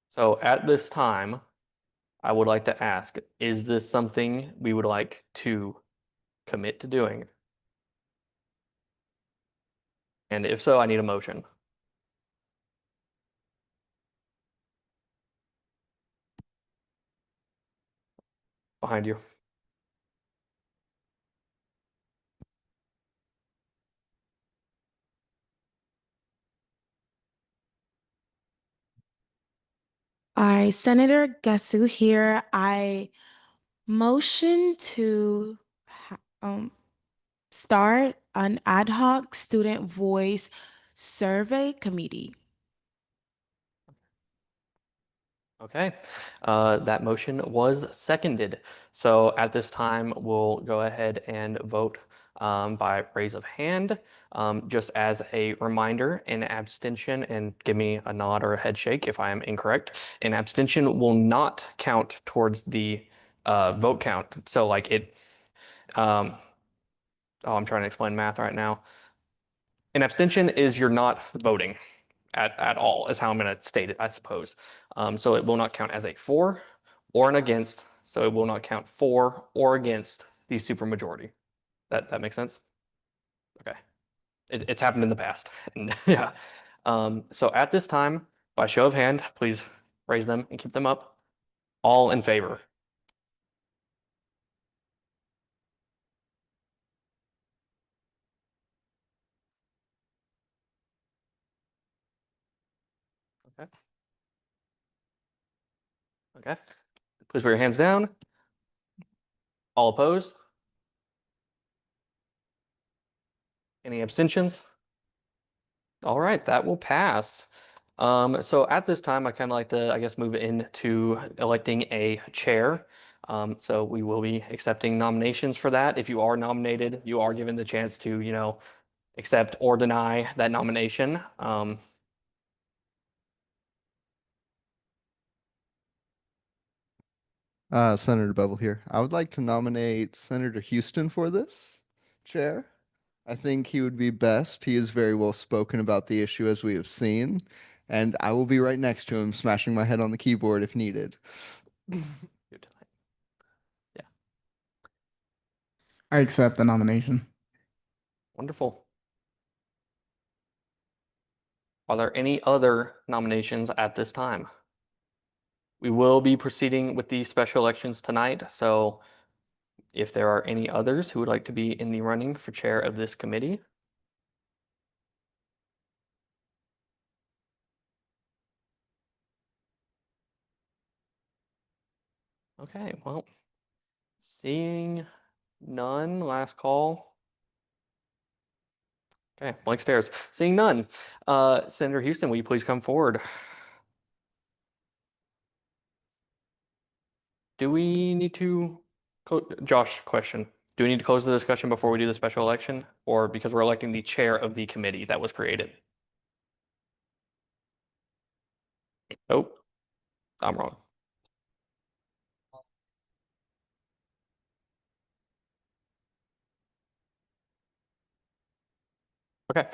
So at this time, I would like to ask, is this something we would like to commit to doing? And if so, I need a motion. Behind you.
I, Senator Gasu here. I motion to start an ad hoc student voice survey committee.
Okay, that motion was seconded. So at this time, we'll go ahead and vote by raise of hand. Just as a reminder, an abstention, and give me a nod or a head shake if I am incorrect, an abstention will not count towards the vote count. So like um, oh, I'm trying to explain math right now. An abstention is you're not voting at all, is how I'm going to state it, I suppose. So it will not count as a for or an against. So it will not count for or against the supermajority. That makes sense? Okay. It's happened in the past. And yeah. So at this time, by show of hand, please raise them and keep them up. All in favor? Okay. Okay. Please put your hands down. All opposed? Any abstentions? All right, that will pass. So at this time, I kind of like to, I guess, move into electing a chair. So we will be accepting nominations for that. If you are nominated, you are given the chance to, accept or deny that nomination.
Senator Bevel here. I would like to nominate Senator Houston for this chair. I think he would be best. He is very well spoken about the issue, as we have seen, and I will be right next to him, smashing my head on the keyboard if needed.
Yeah.
I accept the nomination.
Wonderful. Are there any other nominations at this time? We will be proceeding with the special elections tonight, so if there are any others who would like to be in the running for chair of this committee. Okay, well, seeing none, last call. Okay, blank stares. Seeing none. Senator Houston, will you please come forward? Do we need to, Josh, question. Do we need to close the discussion before we do the special election? Or because we're electing the chair of the committee that was created? Nope, I'm wrong. Okay,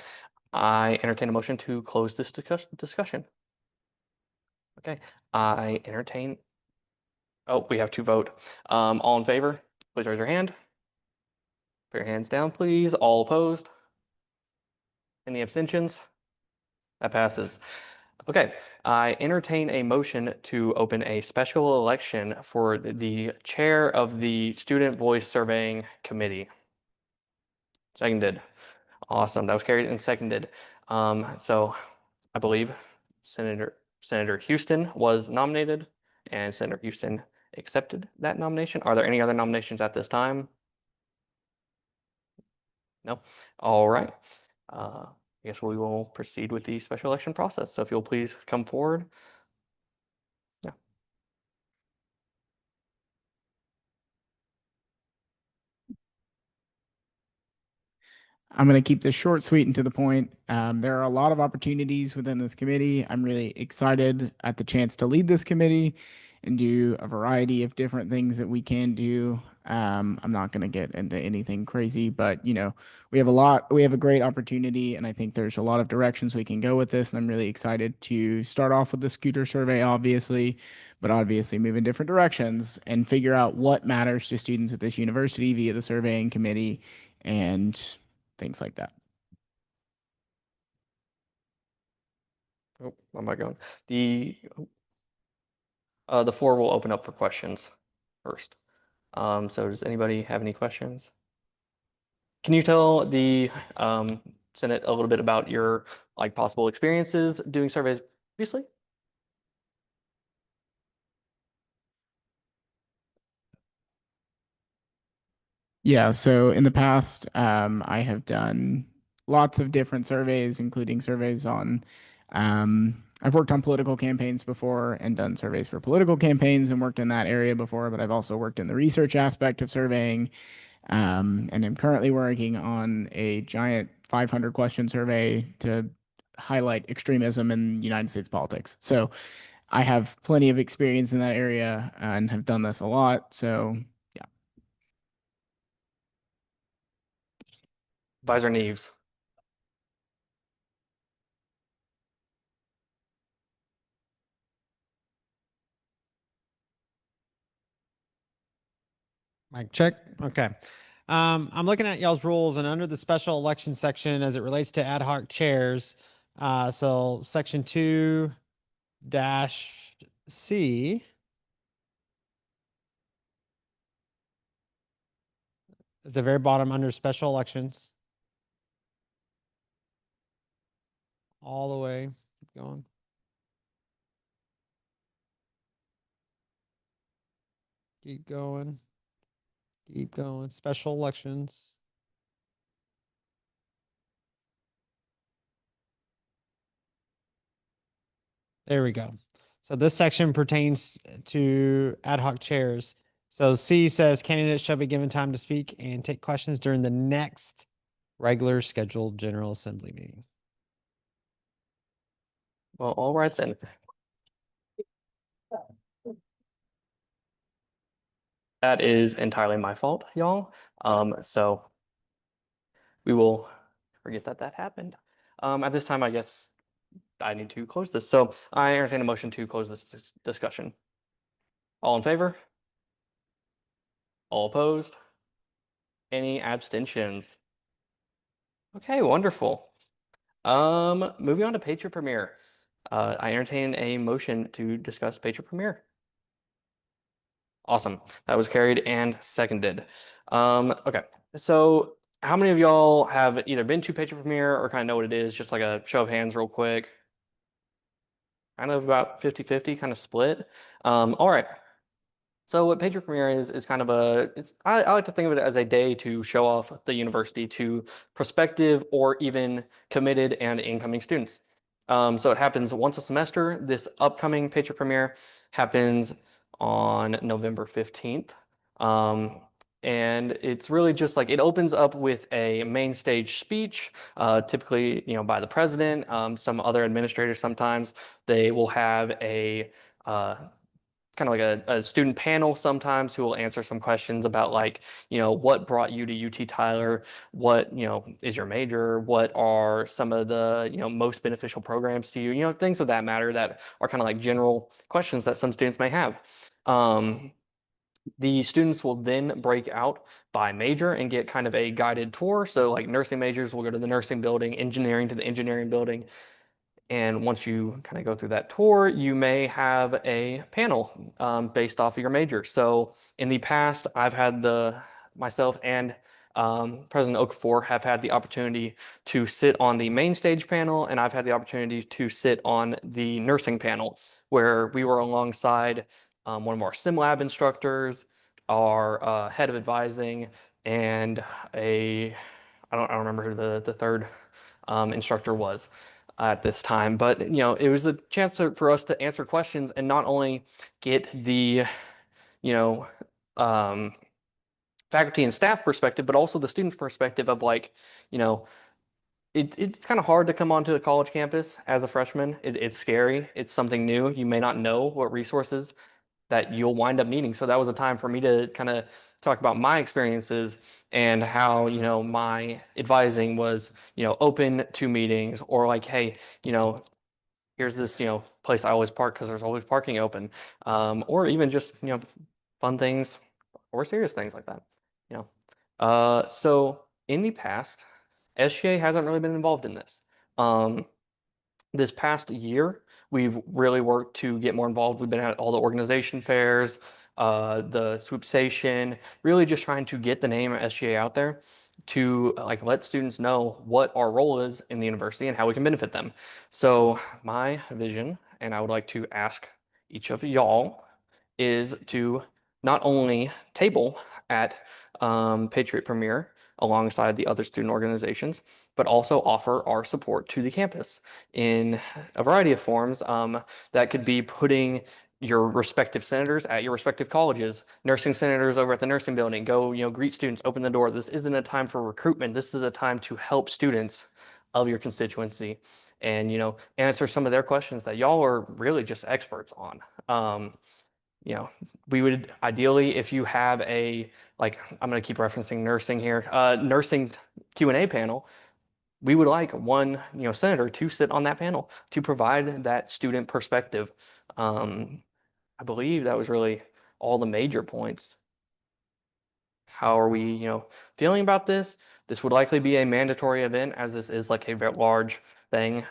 I entertain a motion to close this discussion. Okay, I entertain. Oh, we have to vote. All in favor, please raise your hand. Put your hands down, please. All opposed? Any abstentions? That passes. Okay, I entertain a motion to open a special election for the chair of the Student Voice Surveying Committee. Seconded. Awesome. That was carried and seconded. So I believe Senator Houston was nominated, and Senator Houston accepted that nomination. Are there any other nominations at this time? No? All right. I guess we will proceed with the special election process. So if you'll please come forward. Yeah.
I'm going to keep this short, sweet, and to the point. There are a lot of opportunities within this committee. I'm really excited at the chance to lead this committee and do a variety of different things that we can do. I'm not going to get into anything crazy, but we have a great opportunity, and I think there's a lot of directions we can go with this. And I'm really excited to start off with the scooter survey, obviously, but obviously move in different directions and figure out what matters to students at this university via the surveying committee and things like that.
Oh, where am I going? The floor will open up for questions first. So does anybody have any questions? Can you tell the Senate a little bit about your possible experiences doing surveys previously?
Yeah, so in the past, I have done lots of different surveys, including surveys on I've worked on political campaigns before and done surveys for political campaigns and worked in that area before, but I've also worked in the research aspect of surveying, and I'm currently working on a giant 500 question survey to highlight extremism in United States politics. So I have plenty of experience in that area and have done this a lot. So yeah.
Advisor Neves.
Mic check. Okay. I'm looking at y'all's rules, and under the special election section as it relates to ad hoc chairs, so section 2 dash C. At the very bottom under special elections. All the way. Keep going. Keep going. Keep going. Special elections. There we go. So this section pertains to ad hoc chairs. So C says candidates shall be given time to speak and take questions during the next regular scheduled General Assembly meeting.
Well, all right then. That is entirely my fault, y'all. So we will forget that that happened. At this time, I guess I need to close this. So I entertain a motion to close this discussion. All in favor? All opposed? Any abstentions? Okay, wonderful. Moving on to Patriot Premier. I entertain a motion to discuss Patriot Premier. Awesome. That was carried and seconded. Okay. So how many of y'all have either been to Patriot Premier or kind of know what it is? Just like a show of hands real quick. Kind of about 50-50, kind of split. All right. So what Patriot Premier is kind of I like to think of it as a day to show off the university to prospective or even committed and incoming students. So it happens once a semester. This upcoming Patriot Premier happens on November 15th. And it's really just like it opens up with a main stage speech, typically, by the president. Some other administrators sometimes they will have a kind of like a student panel sometimes who will answer some questions about like, what brought you to UT Tyler? What, is your major? What are some of the, most beneficial programs to you? Things of that matter that are kind of like general questions that some students may have. The students will then break out by major and get kind of a guided tour. So like nursing majors will go to the nursing building, engineering to the engineering building. And once you kind of go through that tour, you may have a panel based off of your major. So in the past, I've had myself and President Okafor have had the opportunity to sit on the main stage panel, and I've had the opportunity to sit on the nursing panel, where we were alongside one of our sim lab instructors, our head of advising, and I don't remember who the third instructor was at this time, but it was a chance for us to answer questions and not only get the you know faculty and staff perspective, but also the students perspective of like, it's kind of hard to come onto a college campus as a freshman. It's scary. It's something new. You may not know what resources that you'll wind up needing. So that was a time for me to kind of talk about my experiences and how, my advising was, open to meetings, or like, hey, here's this, place I always park because there's always parking open. Or even just, fun things or serious things like that, So in the past, SGA hasn't really been involved in this. This past year, we've really worked to get more involved. We've been at all the organization fairs, the swoop station, really just trying to get the name of SGA out there to like let students know what our role is in the university and how we can benefit them. So my vision, and I would like to ask each of y'all, is to not only table at Patriot Premier, alongside the other student organizations, but also offer our support to the campus in a variety of forms. That could be putting your respective senators at your respective colleges, nursing senators over at the nursing building, go, greet students, open the door. This isn't a time for recruitment. This is a time to help students of your constituency and, answer some of their questions that y'all are really just experts on. We would ideally, if you have I'm going to keep referencing nursing here, nursing Q&A panel, we would like one, senator to sit on that panel to provide that student perspective. I believe that was really all the major points. How are we, feeling about this? This would likely be a mandatory event as this is like a very large thing.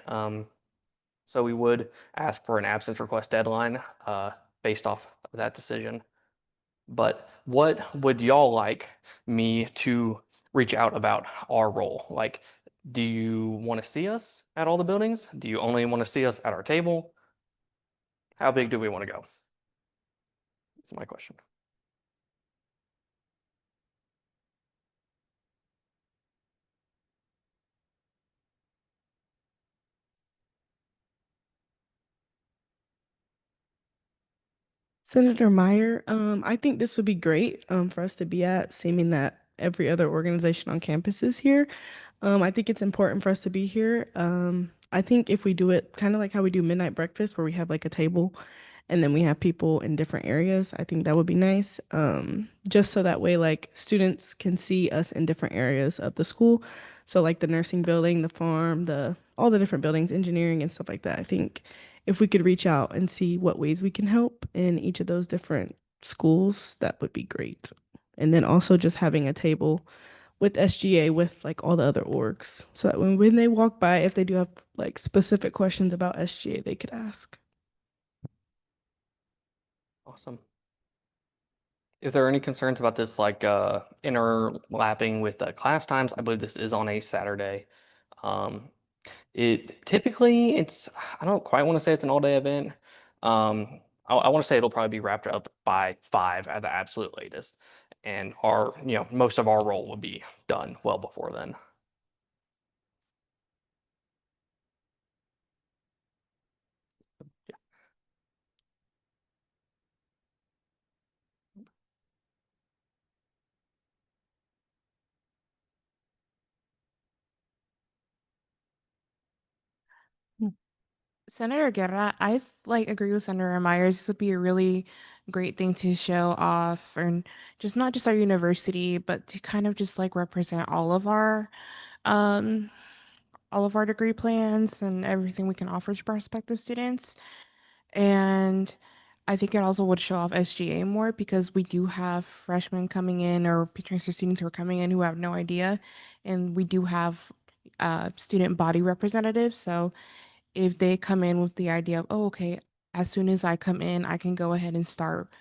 So we would ask for an absence request deadline based off of that decision. But what would y'all like me to reach out about our role? Like, do you want to see us at all the buildings? Do you only want to see us at our table? How big do we want to go? That's my question.
Senator Meyer, I think this would be great for us to be at, seeming that every other organization on campus is here. I think it's important for us to be here. I think if we do it kind of like how we do midnight breakfast, where we have like a table and then we have people in different areas, I think that would be nice. Just so that way, like students can see us in different areas of the school. So like the nursing building, the farm, all the different buildings, engineering and stuff like that. I think if we could reach out and see what ways we can help in each of those different schools, that would be great. And then also just having a table with SGA with like all the other orgs so that when they walk by, if they do have like specific questions about SGA, they could ask.
Awesome. If there are any concerns about this, like interlapping with class times, I believe this is on a Saturday. It typically I don't quite want to say it's an all-day event. I want to say it'll probably be wrapped up by 5 at the absolute latest, and most of our role will be done well before then.
Senator Guerra, I agree with Senator Myers. This would be a really great thing to show off, and just not just our university, but to kind of just represent um all of our degree plans and everything we can offer to prospective students. And I think it also would show off SGA more because we do have freshmen coming in or transfer students who are coming in who have no idea, and we do have student body representatives. So if they come in with the idea of, oh, okay, as soon as I come in, I can go ahead and start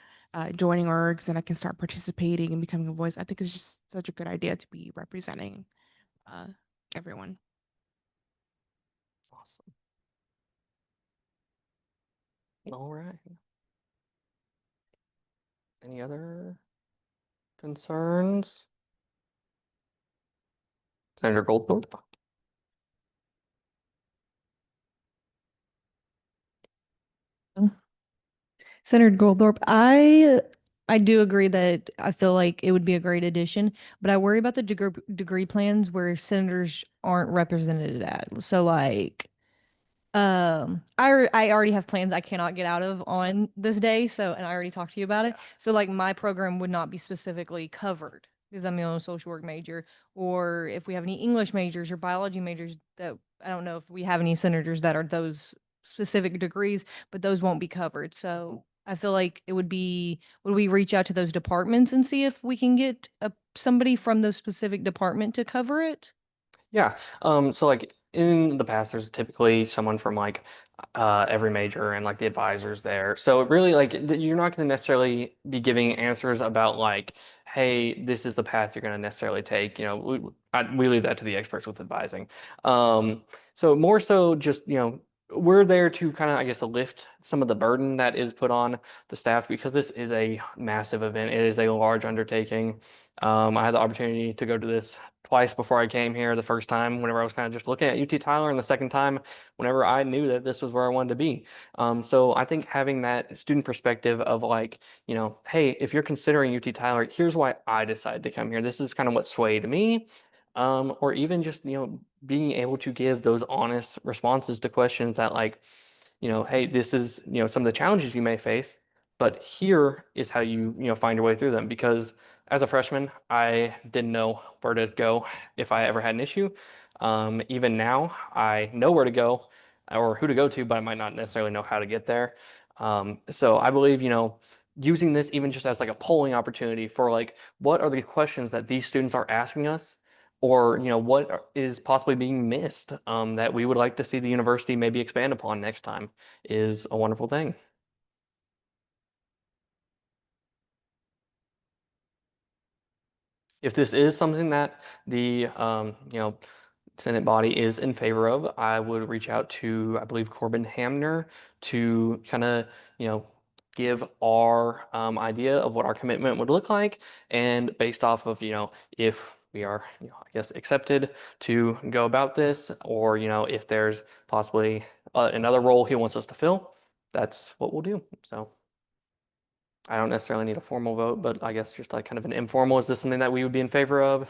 joining orgs and I can start participating and becoming a voice. I think it's just such a good idea to be representing uh, everyone.
Awesome. All right. Any other concerns? Senator Goldthorpe?
Senator Goldthorpe, I do agree that I feel like it would be a great addition, but I worry about the degree plans where senators aren't represented at. So I already have plans I cannot get out of on this day, and I already talked to you about it. So my program would not be specifically covered because I'm the only social work major, or if we have any English majors or biology majors that I don't know if we have any senators that are those specific degrees, but those won't be covered. So I feel like it would would we reach out to those departments and see if we can get somebody from those specific department to cover it?
Yeah. So in the past, there's typically someone from every major and the advisors there. So it really you're not going to necessarily be giving answers about hey, this is the path you're going to necessarily take. We leave that to the experts with advising. So more so just we're there to kind of, I guess, lift some of the burden that is put on the staff because this is a massive event. It is a large undertaking. I had the opportunity to go to this twice before I came here. The first time, whenever I was kind of just looking at UT Tyler, and the second time, whenever I knew that this was where I wanted to be. So I think having that student perspective of like, hey, if you're considering UT Tyler, here's why I decided to come here. This is kind of what swayed me. Or even just, being able to give those honest responses to questions that like, hey, this is, some of the challenges you may face, but here is how you find your way through them. Because as a freshman, I didn't know where to go if I ever had an issue. Even now, I know where to go or who to go to, but I might not necessarily know how to get there. So I believe, using this even just as like a polling opportunity for like, what are the questions that these students are asking us? Or, what is possibly being missed that we would like to see the university maybe expand upon next time is a wonderful thing. If this is something that the Senate body is in favor of, I would reach out to, I believe, Corbin Hamner to kind of, give our idea of what our commitment would look like. And based off of, if we are, I guess, accepted to go about this, or, if there's possibly another role he wants us to fill, that's what we'll do. So I don't necessarily need a formal vote, but I guess just like kind of an informal, is this something that we would be in favor of?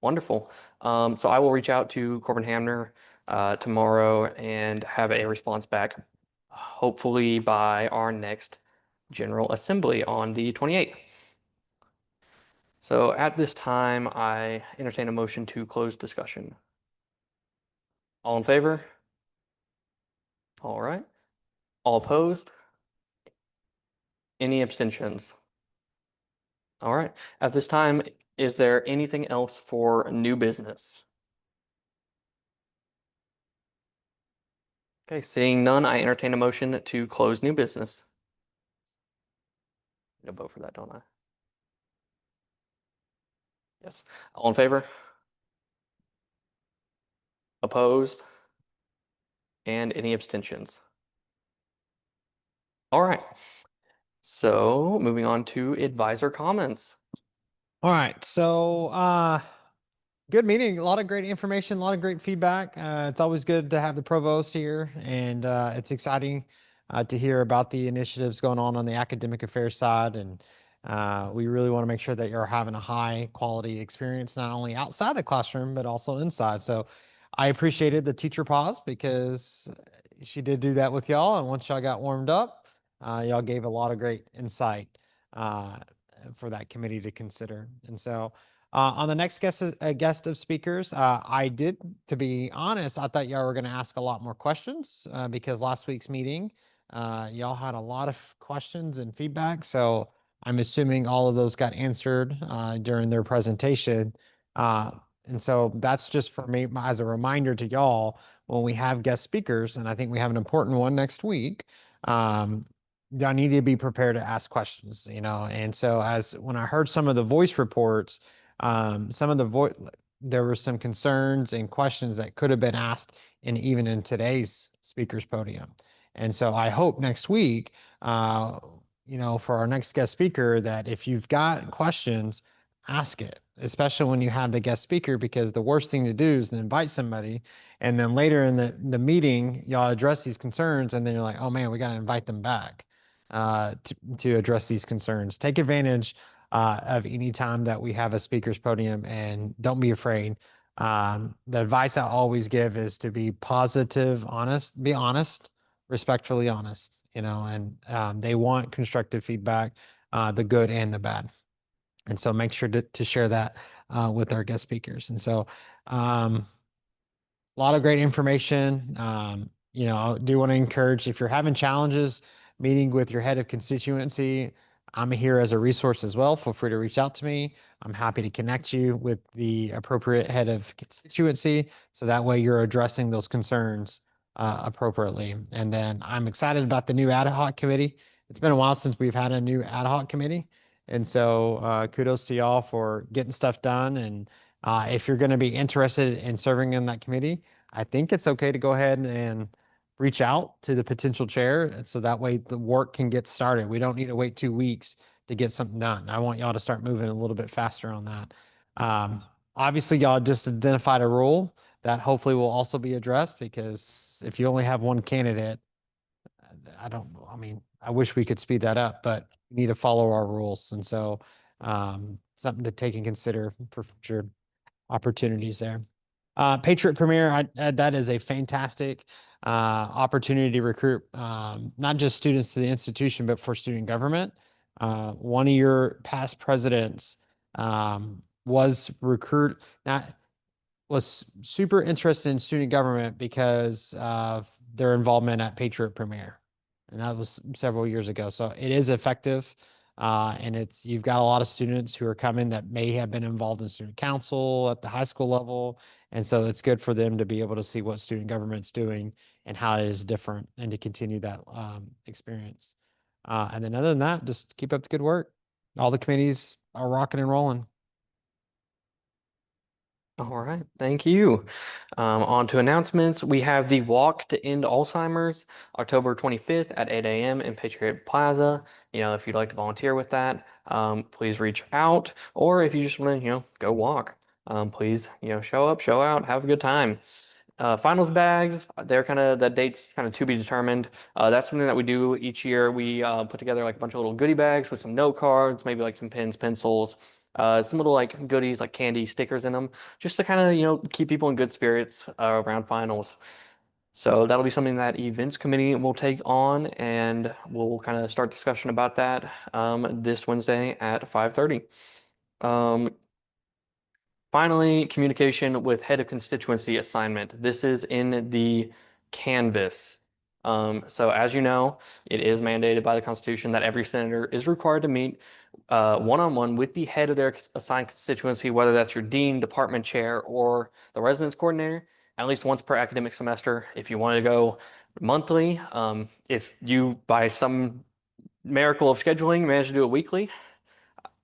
Wonderful. So I will reach out to Corbin Hamner tomorrow and have a response back, hopefully by our next General Assembly on the 28th. So at this time, I entertain a motion to close discussion. All in favor? All right. All opposed? Any abstentions? All right. At this time, is there anything else for new business? Okay, seeing none, I entertain a motion to close new business. I'm gonna vote for that, don't I? Yes. All in favor? Opposed? And any abstentions? All right. So moving on to advisor comments.
All right. So, good meeting. A lot of great information, a lot of great feedback. It's always good to have the provost here, and it's exciting to hear about the initiatives going on the academic affairs side. And we really want to make sure that you're having a high quality experience, not only outside the classroom, but also inside. So I appreciated the teacher pause because she did do that with y'all. And once y'all got warmed up, y'all gave a lot of great insight for that committee to consider. And so, on the next guest of speakers, I did, to be honest, I thought y'all were going to ask a lot more questions because last week's meeting, y'all had a lot of questions and feedback. So I'm assuming all of those got answered during their presentation. And so that's just for me as a reminder to y'all when we have guest speakers, and I think we have an important one next week. Y'all need to be prepared to ask questions, And so when I heard some of the voice reports, some of the there were some concerns and questions that could have been asked even in today's speaker's podium. And so I hope next week, for our next guest speaker, that if you've got questions, ask it, especially when you have the guest speaker, because the worst thing to do is to invite somebody. And then later in the meeting, y'all address these concerns. And then you're like, oh man, we got to invite them back to address these concerns. Take advantage of any time that we have a speaker's podium, and don't be afraid. The advice I always give is to be positive, honest, be honest, respectfully honest, and they want constructive feedback, the good and the bad. And so make sure to share that with our guest speakers. And so a lot of great information. I do want to encourage, if you're having challenges meeting with your head of constituency, I'm here as a resource as well. Feel free to reach out to me. I'm happy to connect you with the appropriate head of constituency, so that way you're addressing those concerns appropriately. And then I'm excited about the new ad hoc committee. It's been a while since we've had a new ad hoc committee. And so kudos to y'all for getting stuff done. And if you're going to be interested in serving in that committee, I think it's okay to go ahead and reach out to the potential chair, so that way the work can get started. We don't need to wait 2 weeks to get something done. I want y'all to start moving a little bit faster on that. obviously y'all just identified a rule that hopefully will also be addressed, because if you only have one candidate, I mean, I wish we could speed that up, but we need to follow our rules. And so something to take and consider for future opportunities there. Patriot Premier, that is a fantastic opportunity to recruit not just students to the institution, but for student government. One of your past presidents was super interested in student government because of their involvement at Patriot Premier. And that was several years ago. So it is effective. And you've got a lot of students who are coming that may have been involved in student council at the high school level. And so it's good for them to be able to see what student government's doing and how it is different, and to continue that experience. And then other than that, just keep up the good work. All the committees are rocking and rolling.
All right, thank you. On to announcements. We have the Walk to End Alzheimer's, October 25th at 8 a.m. in Patriot Plaza. If you'd like to volunteer with that, please reach out. Or if you just want to, go walk, please, show up, show out, have a good time. Finals bags, that date's kind of to be determined. That's something that we do each year. We put together like a bunch of little goodie bags with some note cards, maybe like some pens, pencils, some little like goodies like candy, stickers in them, just to kind of, keep people in good spirits around finals. So that'll be something that events committee will take on, and we'll kind of start discussion about that this Wednesday at 5:30. Finally, communication with head of constituency assignment. This is in the Canvas. So as you know, it is mandated by the Constitution that every senator is required to meet one-on-one with the head of their assigned constituency, whether that's your dean, department chair, or the residence coordinator, at least once per academic semester. If you want to go monthly, if you, by some miracle of scheduling, manage to do it weekly,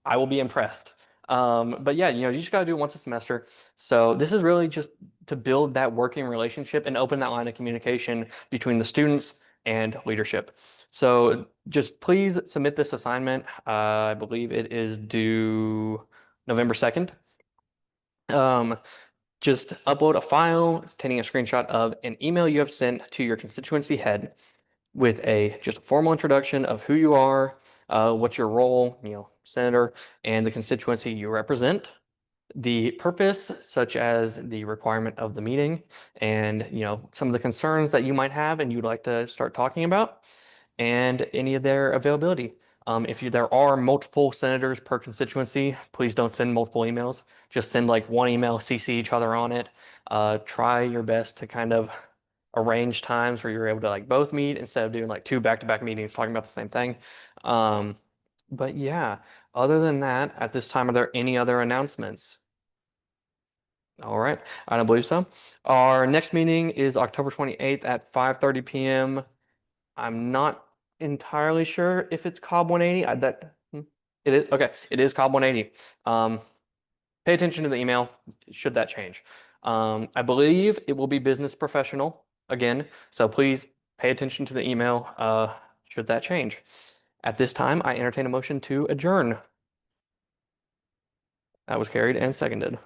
I will be impressed. But yeah, you just got to do it once a semester. So this is really just to build that working relationship and open that line of communication between the students and leadership. So just please submit this assignment. I believe it is due November 2nd. Just upload a file containing a screenshot of an email you have sent to your constituency head with just a formal introduction of who you are, what's your role, senator, and the constituency you represent, the purpose, such as the requirement of the meeting, and some of the concerns that you might have and you'd like to start talking about, and any of their availability. If there are multiple senators per constituency, please don't send multiple emails. Just send like one email, CC each other on it. Try your best to kind of arrange times where you're able to like both meet instead of doing like two back-to-back meetings talking about the same thing. But yeah, other than that, at this time, are there any other announcements? All right, I don't believe so. Our next meeting is October 28th at 5:30 p.m. I'm not entirely sure if it's COB 180. It is okay. It is COB 180. Pay attention to the email should that change. I believe it will be business professional again, so please pay attention to the email should that change. At this time, I entertain a motion to adjourn. That was carried and seconded.